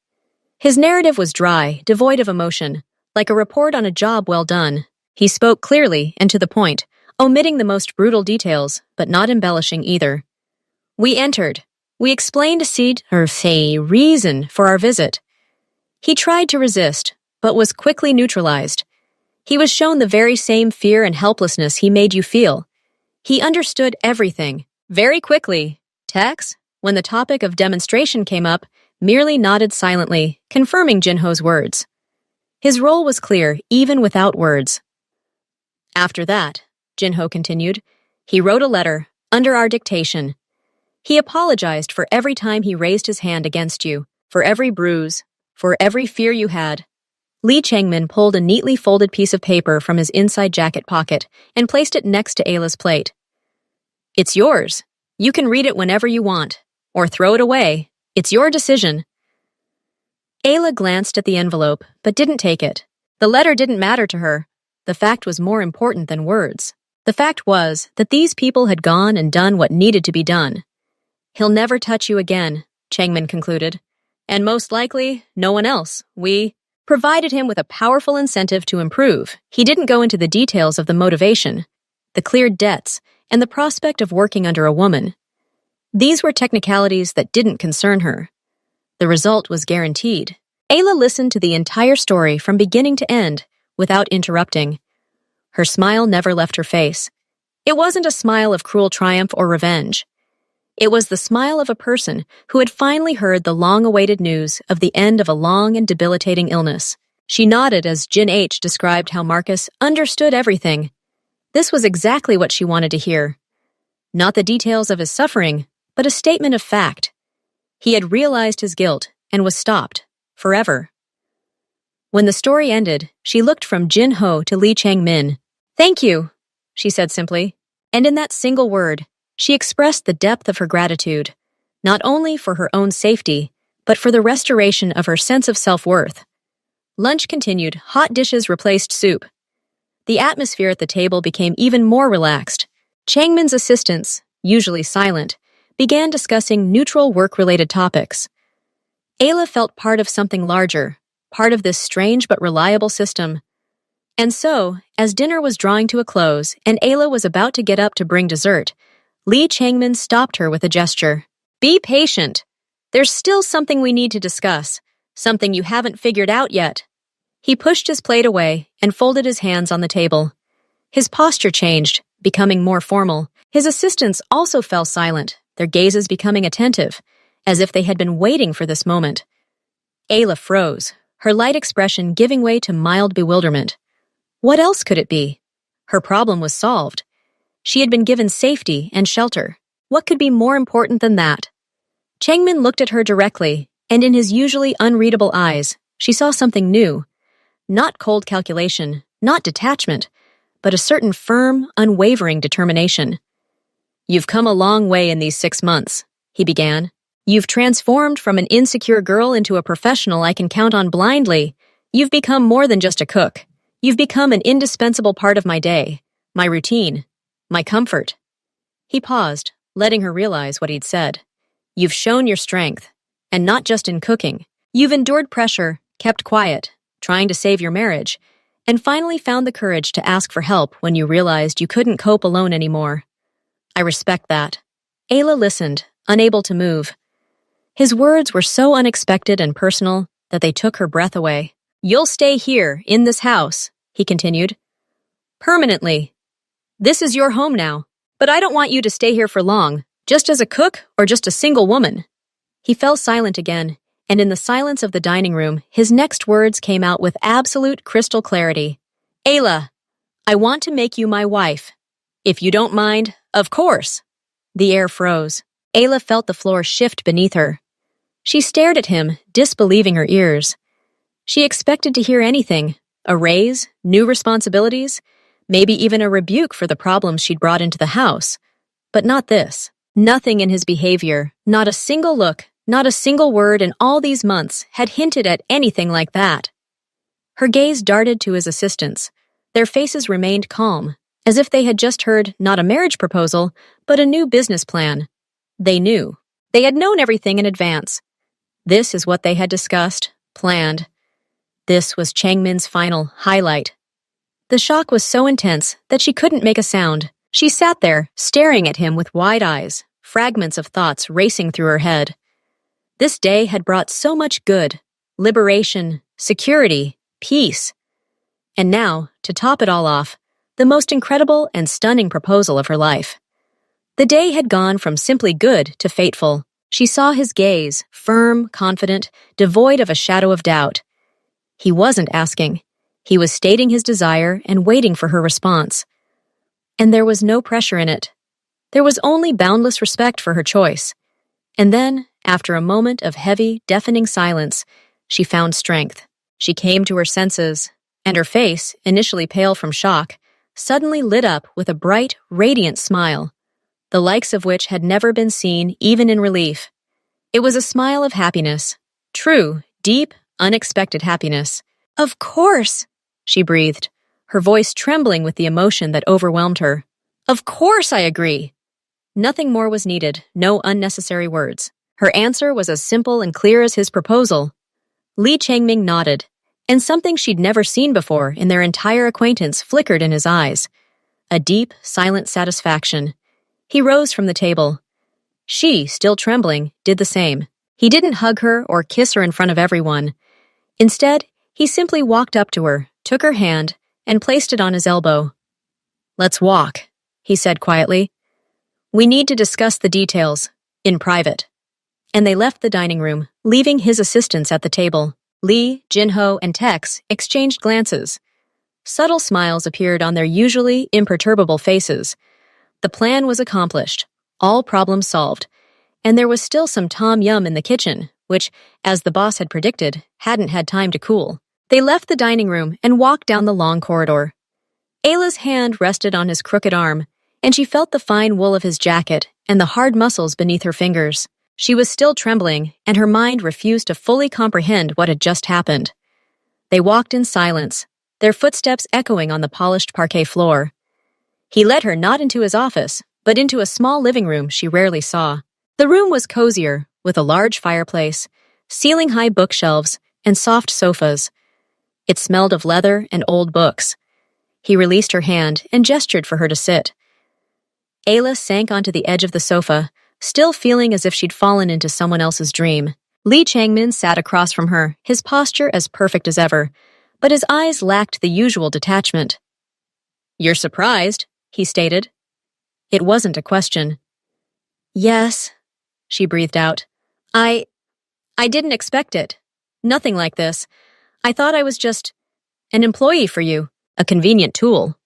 His narrative was dry, devoid of emotion, like a report on a job well done. He spoke clearly and to the point, omitting the most brutal details, but not embellishing either. "We entered. We explained a reason for our visit." He tried to resist, but was quickly neutralized. He was shown the very same fear and helplessness he made you feel. He understood everything, very quickly. Tex, when the topic of demonstration came up, merely nodded silently, confirming Jinho's words. His role was clear, even without words. "After that," Jinho continued, "he wrote a letter, under our dictation. He apologized for every time he raised his hand against you, for every bruise, for every fear you had." Lee Changmin pulled a neatly folded piece of paper from his inside jacket pocket and placed it next to Ayla's plate. "It's yours. You can read it whenever you want, or throw it away. It's your decision." Ayla glanced at the envelope, but didn't take it. The letter didn't matter to her. The fact was more important than words. The fact was that these people had gone and done what needed to be done. "He'll never touch you again," Changmin concluded. "And most likely, no one else. We provided him with a powerful incentive to improve." He didn't go into the details of the motivation, the cleared debts, and the prospect of working under a woman. These were technicalities that didn't concern her. The result was guaranteed. Ayla listened to the entire story from beginning to end, without interrupting. Her smile never left her face. It wasn't a smile of cruel triumph or revenge. It was the smile of a person who had finally heard the long-awaited news of the end of a long and debilitating illness. She nodded as Jin H described how Marcus understood everything. This was exactly what she wanted to hear. Not the details of his suffering, but a statement of fact. He had realized his guilt and was stopped, forever. When the story ended, she looked from Jin Ho to Lee Changmin. "Thank you," she said simply, and in that single word, she expressed the depth of her gratitude, not only for her own safety, but for the restoration of her sense of self-worth. Lunch continued. Hot dishes replaced soup. The atmosphere at the table became even more relaxed. Changmin's assistants, usually silent, began discussing neutral work-related topics. Ayla felt part of something larger, part of this strange but reliable system. And so, as dinner was drawing to a close and Ayla was about to get up to bring dessert, Lee Changmin stopped her with a gesture. Be patient. There's still something we need to discuss, something you haven't figured out yet. He pushed his plate away and folded his hands on the table. His posture changed, becoming more formal. His assistants also fell silent, their gazes becoming attentive, as if they had been waiting for this moment. Ayla froze, her light expression giving way to mild bewilderment. What else could it be? Her problem was solved. She had been given safety and shelter. What could be more important than that? Changmin looked at her directly, and in his usually unreadable eyes, she saw something new. Not cold calculation, not detachment, but a certain firm, unwavering determination. You've come a long way in these 6 months, he began. You've transformed from an insecure girl into a professional I can count on blindly. You've become more than just a cook. You've become an indispensable part of my day, my routine, my comfort. He paused, letting her realize what he'd said. You've shown your strength, and not just in cooking. You've endured pressure, kept quiet, trying to save your marriage, and finally found the courage to ask for help when you realized you couldn't cope alone anymore. I respect that. Ayla listened, unable to move. His words were so unexpected and personal that they took her breath away. You'll stay here, in this house, he continued. Permanently. This is your home now, but I don't want you to stay here for long, just as a cook or just a single woman. He fell silent again, and in the silence of the dining room, his next words came out with absolute crystal clarity. Ayla, I want to make you my wife. If you don't mind, of course. The air froze. Ayla felt the floor shift beneath her. She stared at him, disbelieving her ears. She expected to hear anything, a raise, new responsibilities, maybe even a rebuke for the problems she'd brought into the house. But not this. Nothing in his behavior, not a single look, not a single word in all these months had hinted at anything like that. Her gaze darted to his assistants. Their faces remained calm, as if they had just heard not a marriage proposal, but a new business plan. They knew. They had known everything in advance. This is what they had discussed, planned. This was Changmin's final highlight. The shock was so intense that she couldn't make a sound. She sat there, staring at him with wide eyes, fragments of thoughts racing through her head. This day had brought so much good, liberation, security, peace. And now, to top it all off, the most incredible and stunning proposal of her life. The day had gone from simply good to fateful. She saw his gaze, firm, confident, devoid of a shadow of doubt. He wasn't asking. He was stating his desire and waiting for her response. And there was no pressure in it. There was only boundless respect for her choice. And then, after a moment of heavy, deafening silence, she found strength. She came to her senses, and her face, initially pale from shock, suddenly lit up with a bright, radiant smile, the likes of which had never been seen even in relief. It was a smile of happiness, true, deep, unexpected happiness. Of course, she breathed, her voice trembling with the emotion that overwhelmed her. Of course I agree. Nothing more was needed, no unnecessary words. Her answer was as simple and clear as his proposal. Lee Changming nodded, and something she'd never seen before in their entire acquaintance flickered in his eyes. A deep, silent satisfaction. He rose from the table. She, still trembling, did the same. He didn't hug her or kiss her in front of everyone. Instead, he simply walked up to her, took her hand, and placed it on his elbow. Let's walk, he said quietly. We need to discuss the details, in private. And they left the dining room, leaving his assistants at the table. Lee, Jinho, and Tex exchanged glances. Subtle smiles appeared on their usually imperturbable faces. The plan was accomplished, all problems solved, and there was still some tom yum in the kitchen, which, as the boss had predicted, hadn't had time to cool. They left the dining room and walked down the long corridor. Ayla's hand rested on his crooked arm, and she felt the fine wool of his jacket and the hard muscles beneath her fingers. She was still trembling, and her mind refused to fully comprehend what had just happened. They walked in silence, their footsteps echoing on the polished parquet floor. He led her not into his office, but into a small living room she rarely saw. The room was cozier, with a large fireplace, ceiling-high bookshelves, and soft sofas. It smelled of leather and old books. He released her hand and gestured for her to sit. Ayla sank onto the edge of the sofa, still feeling as if she'd fallen into someone else's dream. Lee Changmin sat across from her, his posture as perfect as ever, but his eyes lacked the usual detachment. "You're surprised," he stated. It wasn't a question. "Yes," she breathed out. I didn't expect it. Nothing like this. I thought I was just an employee for you, a convenient tool."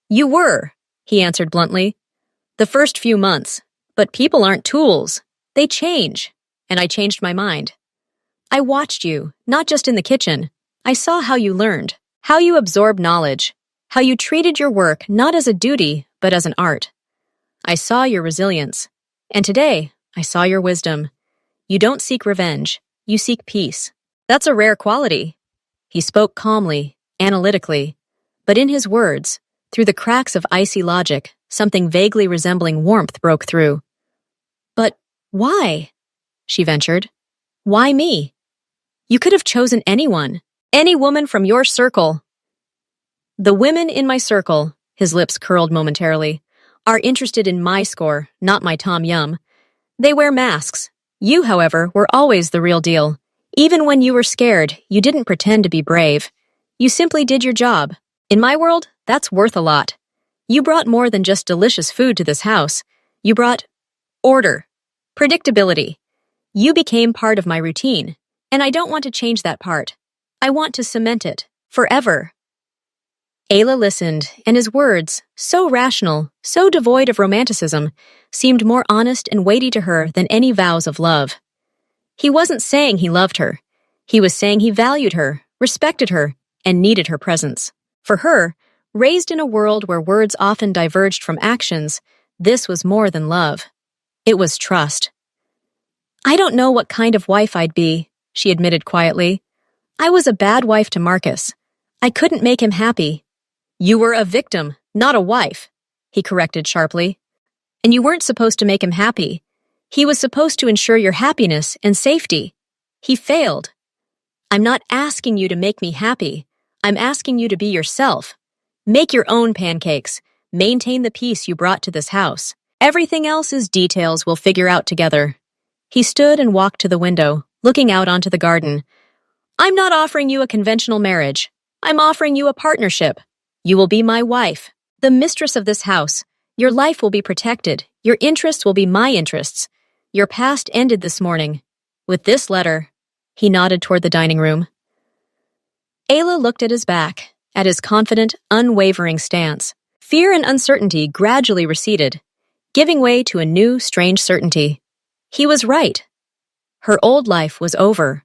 "You were," he answered bluntly. "The first few months. But people aren't tools. They change." And I changed my mind. "I watched you, not just in the kitchen. I saw how you learned, how you absorbed knowledge, how you treated your work not as a duty, but as an art. I saw your resilience. And today, I saw your wisdom. You don't seek revenge. You seek peace. That's a rare quality." He spoke calmly, analytically, but in his words, through the cracks of icy logic, something vaguely resembling warmth broke through. "But why?" she ventured. "Why me? You could have chosen anyone, any woman from your circle." "The women in my circle," his lips curled momentarily, "are interested in my score, not my Tom Yum. They wear masks. You, however, were always the real deal. Even when you were scared, you didn't pretend to be brave. You simply did your job. In my world, that's worth a lot. You brought more than just delicious food to this house. You brought order, predictability. You became part of my routine, and I don't want to change that part. I want to cement it, forever." Ayla listened, and his words, so rational, so devoid of romanticism, seemed more honest and weighty to her than any vows of love. He wasn't saying he loved her. He was saying he valued her, respected her, and needed her presence. For her, raised in a world where words often diverged from actions, this was more than love. It was trust. "I don't know what kind of wife I'd be," she admitted quietly. "I was a bad wife to Marcus. I couldn't make him happy." "You were a victim, not a wife," he corrected sharply. "And you weren't supposed to make him happy. He was supposed to ensure your happiness and safety. He failed. I'm not asking you to make me happy. I'm asking you to be yourself. Make your own pancakes. Maintain the peace you brought to this house. Everything else is details we'll figure out together." He stood and walked to the window, looking out onto the garden. "I'm not offering you a conventional marriage. I'm offering you a partnership. You will be my wife, the mistress of this house. Your life will be protected. Your interests will be my interests. Your past ended this morning. With this letter." He nodded toward the dining room. Ayla looked at his back, at his confident, unwavering stance. Fear and uncertainty gradually receded, giving way to a new, strange certainty. He was right. Her old life was over.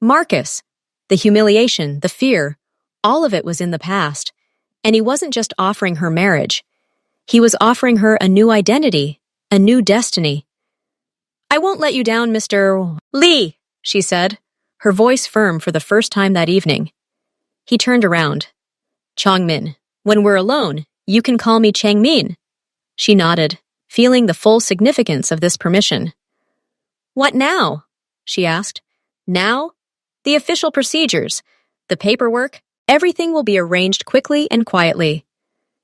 Marcus, the humiliation, the fear, all of it was in the past. And he wasn't just offering her marriage. He was offering her a new identity, a new destiny. "I won't let you down, Mr. Lee," she said, her voice firm for the first time that evening. He turned around. "Changmin, when we're alone, you can call me Changmin." She nodded, feeling the full significance of this permission. "What now?" she asked. "Now? The official procedures, the paperwork, everything will be arranged quickly and quietly.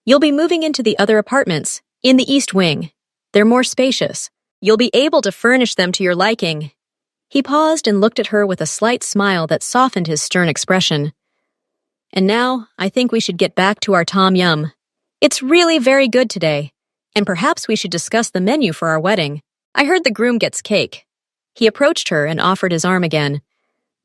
You'll be moving into the other apartments, in the East Wing. They're more spacious. You'll be able to furnish them to your liking." He paused and looked at her with a slight smile that softened his stern expression. "And now, I think we should get back to our Tom Yum. It's really very good today, and perhaps we should discuss the menu for our wedding. I heard the groom gets cake." He approached her and offered his arm again.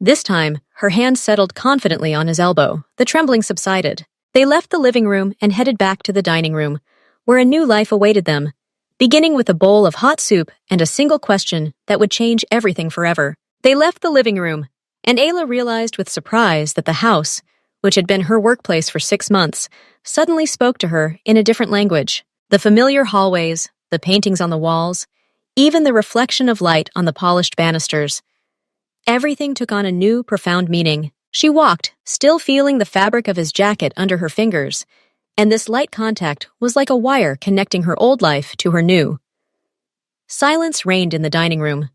This time, her hand settled confidently on his elbow. The trembling subsided. They left the living room and headed back to the dining room, where a new life awaited them, beginning with a bowl of hot soup and a single question that would change everything forever. They left the living room, and Ayla realized with surprise that the house, which had been her workplace for 6 months, suddenly spoke to her in a different language. The familiar hallways, the paintings on the walls, even the reflection of light on the polished banisters. Everything took on a new, profound meaning. She walked, still feeling the fabric of his jacket under her fingers, and this light contact was like a wire connecting her old life to her new. Silence reigned in the dining room.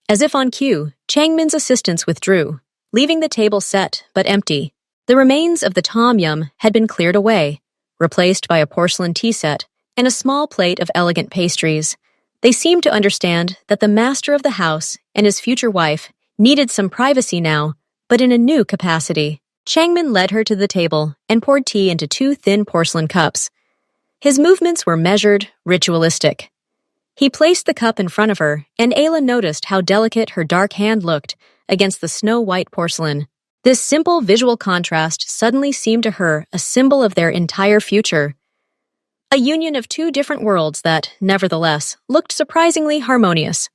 As if on cue, Changmin's assistants withdrew. leaving the table set but empty. The remains of the tom yum had been cleared away, replaced by a porcelain tea set and a small plate of elegant pastries. They seemed to understand that the master of the house and his future wife needed some privacy now, but in a new capacity. Changmin led her to the table and poured tea into 2 thin porcelain cups. His movements were measured, ritualistic. He placed the cup in front of her, and Ayla noticed how delicate her dark hand looked against the snow-white porcelain. This simple visual contrast suddenly seemed to her a symbol of their entire future. A union of 2 different worlds that, nevertheless, looked surprisingly harmonious.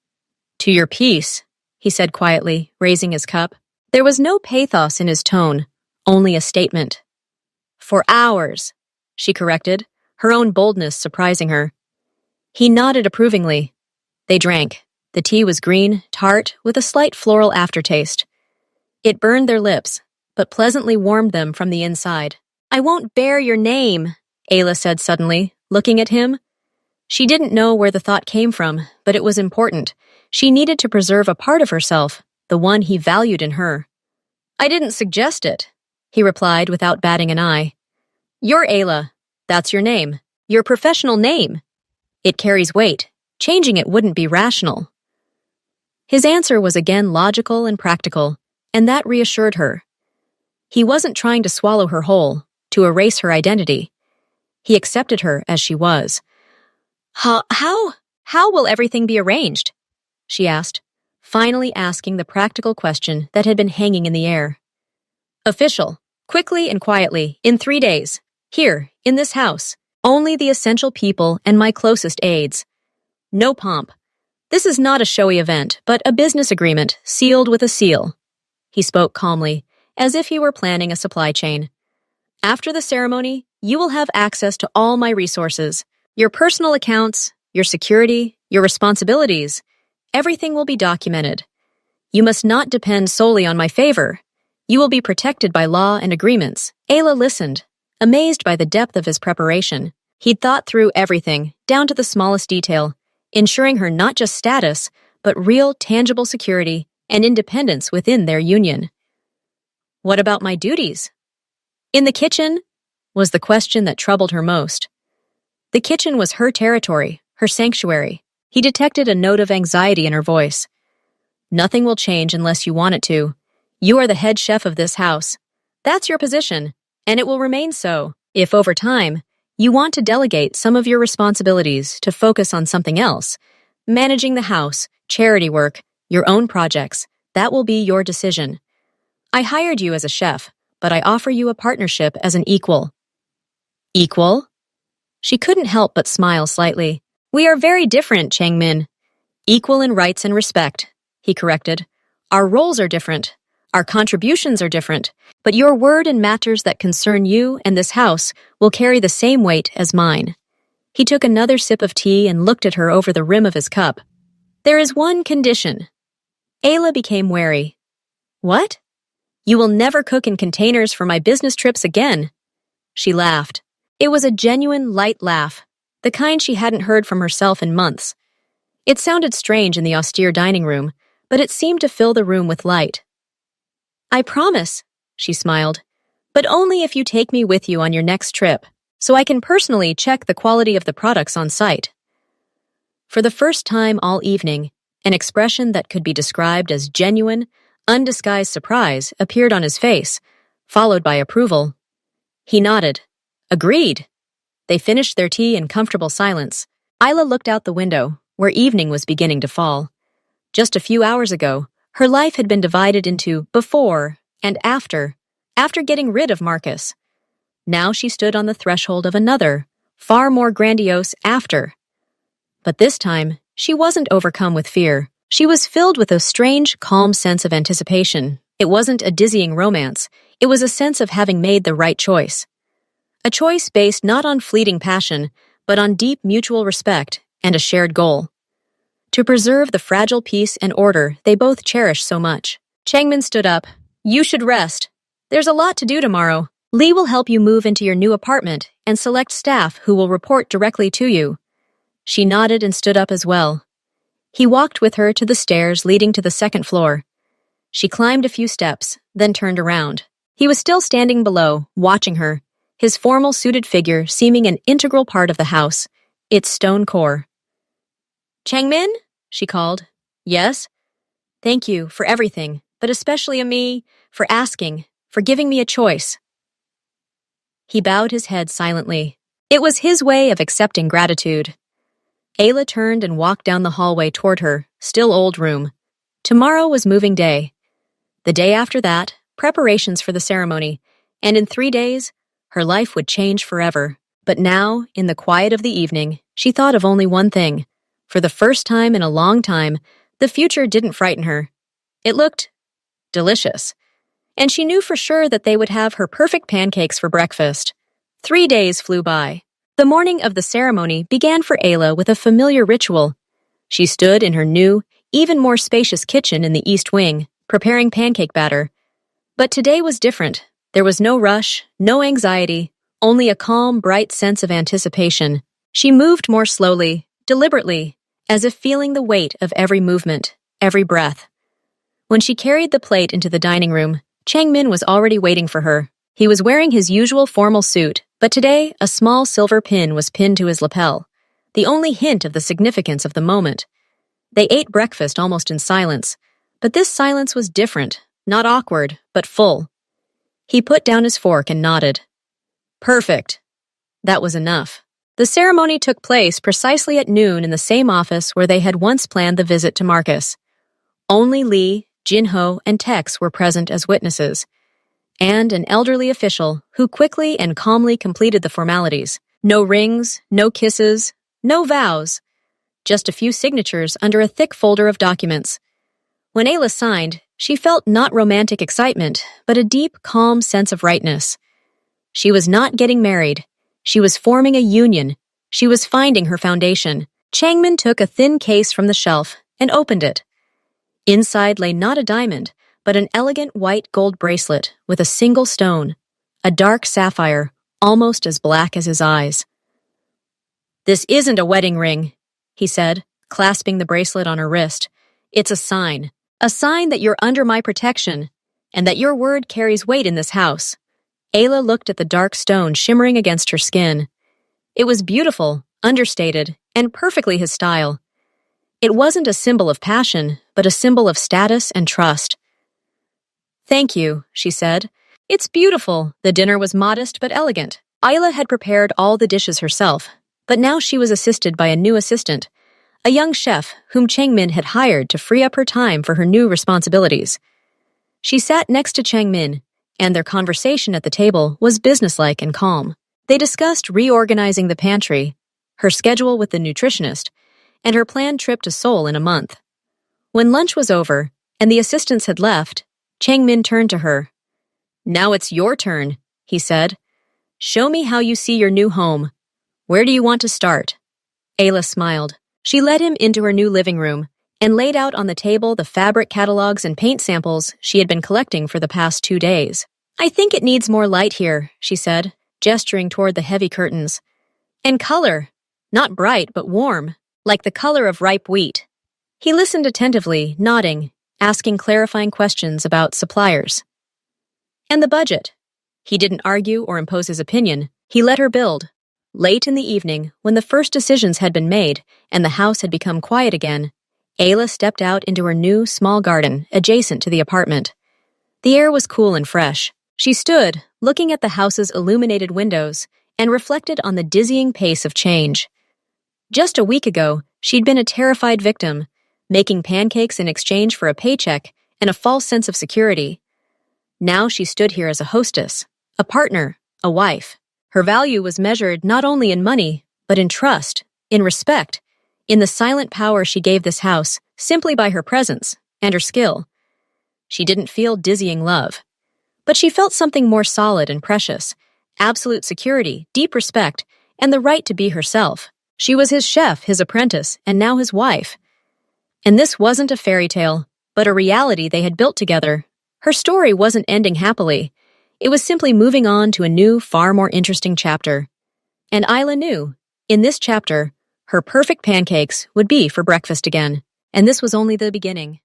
"To your peace," he said quietly, raising his cup. There was no pathos in his tone, only a statement. "For hours," she corrected, her own boldness surprising her. He nodded approvingly. They drank. The tea was green, tart, with a slight floral aftertaste. It burned their lips, but pleasantly warmed them from the inside. "I won't bear your name," Ayla said suddenly, looking at him. She didn't know where the thought came from, but it was important. She needed to preserve a part of herself, the one he valued in her. "I didn't suggest it," he replied without batting an eye. "You're Ayla. That's your name. Your professional name. It carries weight. Changing it wouldn't be rational." His answer was again logical and practical, and that reassured her. He wasn't trying to swallow her whole, to erase her identity. He accepted her as she was. How will everything be arranged?" she asked, finally asking the practical question that had been hanging in the air. "Official, quickly and quietly, in 3 days. Here, in this house. Only the essential people and my closest aides. No pomp. This is not a showy event, but a business agreement sealed with a seal." He spoke calmly, as if he were planning a supply chain. "After the ceremony, you will have access to all my resources. Your personal accounts, your security, your responsibilities. Everything will be documented. You must not depend solely on my favor. You will be protected by law and agreements." Ayla listened, amazed by the depth of his preparation. He'd thought through everything, down to the smallest detail, ensuring her not just status, but real, tangible security and independence within their union. "What about my duties?" "In the kitchen?" was the question that troubled her most. The kitchen was her territory, her sanctuary. He detected a note of anxiety in her voice. "Nothing will change unless you want it to. You are the head chef of this house. That's your position, and it will remain so. If over time, you want to delegate some of your responsibilities to focus on something else, managing the house, charity work, your own projects, that will be your decision. I hired you as a chef, but I offer you a partnership as an equal." "Equal?" She couldn't help but smile slightly. "We are very different, Changmin." "Equal in rights and respect," he corrected. "Our roles are different. Our contributions are different, but your word in matters that concern you and this house will carry the same weight as mine." He took another sip of tea and looked at her over the rim of his cup. "There is one condition." Ayla became wary. "What?" "You will never cook in containers for my business trips again." She laughed. It was a genuine, light laugh, the kind she hadn't heard from herself in months. It sounded strange in the austere dining room, but it seemed to fill the room with light. "I promise," she smiled, "but only if you take me with you on your next trip, so I can personally check the quality of the products on site." For the first time all evening, an expression that could be described as genuine, undisguised surprise appeared on his face, followed by approval. He nodded. Agreed. They finished their tea in comfortable silence. Ayla looked out the window, where evening was beginning to fall. Just a few hours ago, her life had been divided into before and after getting rid of Marcus. Now she stood on the threshold of another, far more grandiose after. But this time, she wasn't overcome with fear. She was filled with a strange, calm sense of anticipation. It wasn't a dizzying romance. It was a sense of having made the right choice. A choice based not on fleeting passion, but on deep mutual respect and a shared goal. To preserve the fragile peace and order they both cherished so much. Changmin stood up. "You should rest. There's a lot to do tomorrow. Lee will help you move into your new apartment and select staff who will report directly to you." She nodded and stood up as well. He walked with her to the stairs leading to the second floor. She climbed a few steps, then turned around. He was still standing below, watching her, his formal suited figure seeming an integral part of the house, its stone core. "Changmin?" she called. "Yes?" "Thank you for everything, but especially for asking, for giving me a choice." He bowed his head silently. It was his way of accepting gratitude. Ayla turned and walked down the hallway toward her, still old room. Tomorrow was moving day. The day after that, preparations for the ceremony, and in 3 days, her life would change forever. But now, in the quiet of the evening, she thought of only one thing. For the first time in a long time, the future didn't frighten her. It looked delicious. And she knew for sure that they would have her perfect pancakes for breakfast. 3 days flew by. The morning of the ceremony began for Ayla with a familiar ritual. She stood in her new, even more spacious kitchen in the East Wing, preparing pancake batter. But today was different. There was no rush, no anxiety, only a calm, bright sense of anticipation. She moved more slowly, deliberately, as if feeling the weight of every movement, every breath. When she carried the plate into the dining room, Changmin was already waiting for her. He was wearing his usual formal suit, but today a small silver pin was pinned to his lapel, the only hint of the significance of the moment. They ate breakfast almost in silence, but this silence was different, not awkward, but full. He put down his fork and nodded. Perfect. That was enough. The ceremony took place precisely at noon in the same office where they had once planned the visit to Marcus. Only Lee, Jinho, and Tex were present as witnesses, and an elderly official who quickly and calmly completed the formalities. No rings, no kisses, no vows, just a few signatures under a thick folder of documents. When Ayla signed, she felt not romantic excitement, but a deep, calm sense of rightness. She was not getting married. She was forming a union. She was finding her foundation. Changmin took a thin case from the shelf and opened it. Inside lay not a diamond, but an elegant white gold bracelet with a single stone, a dark sapphire, almost as black as his eyes. "This isn't a wedding ring," he said, clasping the bracelet on her wrist. "It's a sign that you're under my protection, and that your word carries weight in this house." Ayla looked at the dark stone shimmering against her skin. It was beautiful, understated, and perfectly his style. It wasn't a symbol of passion, but a symbol of status and trust. "Thank you," she said. "It's beautiful." The dinner was modest but elegant. Ayla had prepared all the dishes herself, but now she was assisted by a new assistant, a young chef whom Changmin had hired to free up her time for her new responsibilities. She sat next to Changmin, and their conversation at the table was businesslike and calm. They discussed reorganizing the pantry, her schedule with the nutritionist, and her planned trip to Seoul in a month. When lunch was over, and the assistants had left, Changmin turned to her. "Now it's your turn," he said. "Show me how you see your new home. Where do you want to start?" Ayla smiled. She led him into her new living room and laid out on the table the fabric catalogs and paint samples she had been collecting for the past 2 days. "I think it needs more light here," she said, gesturing toward the heavy curtains. "And color, not bright but warm, like the color of ripe wheat." He listened attentively, nodding, asking clarifying questions about suppliers. And the budget. He didn't argue or impose his opinion. He let her build. Late in the evening, when the first decisions had been made and the house had become quiet again, Ayla stepped out into her new, small garden adjacent to the apartment. The air was cool and fresh. She stood, looking at the house's illuminated windows, and reflected on the dizzying pace of change. Just a week ago, she'd been a terrified victim, making pancakes in exchange for a paycheck and a false sense of security. Now she stood here as a hostess, a partner, a wife. Her value was measured not only in money, but in trust, in respect, in the silent power she gave this house simply by her presence and her skill. She didn't feel dizzying love, but she felt something more solid and precious, absolute security, deep respect, and the right to be herself. She was his chef, his apprentice, and now his wife. And this wasn't a fairy tale, but a reality they had built together. Her story wasn't ending happily. It was simply moving on to a new, far more interesting chapter. And Ayla knew, in this chapter, her perfect pancakes would be for breakfast again. And this was only the beginning.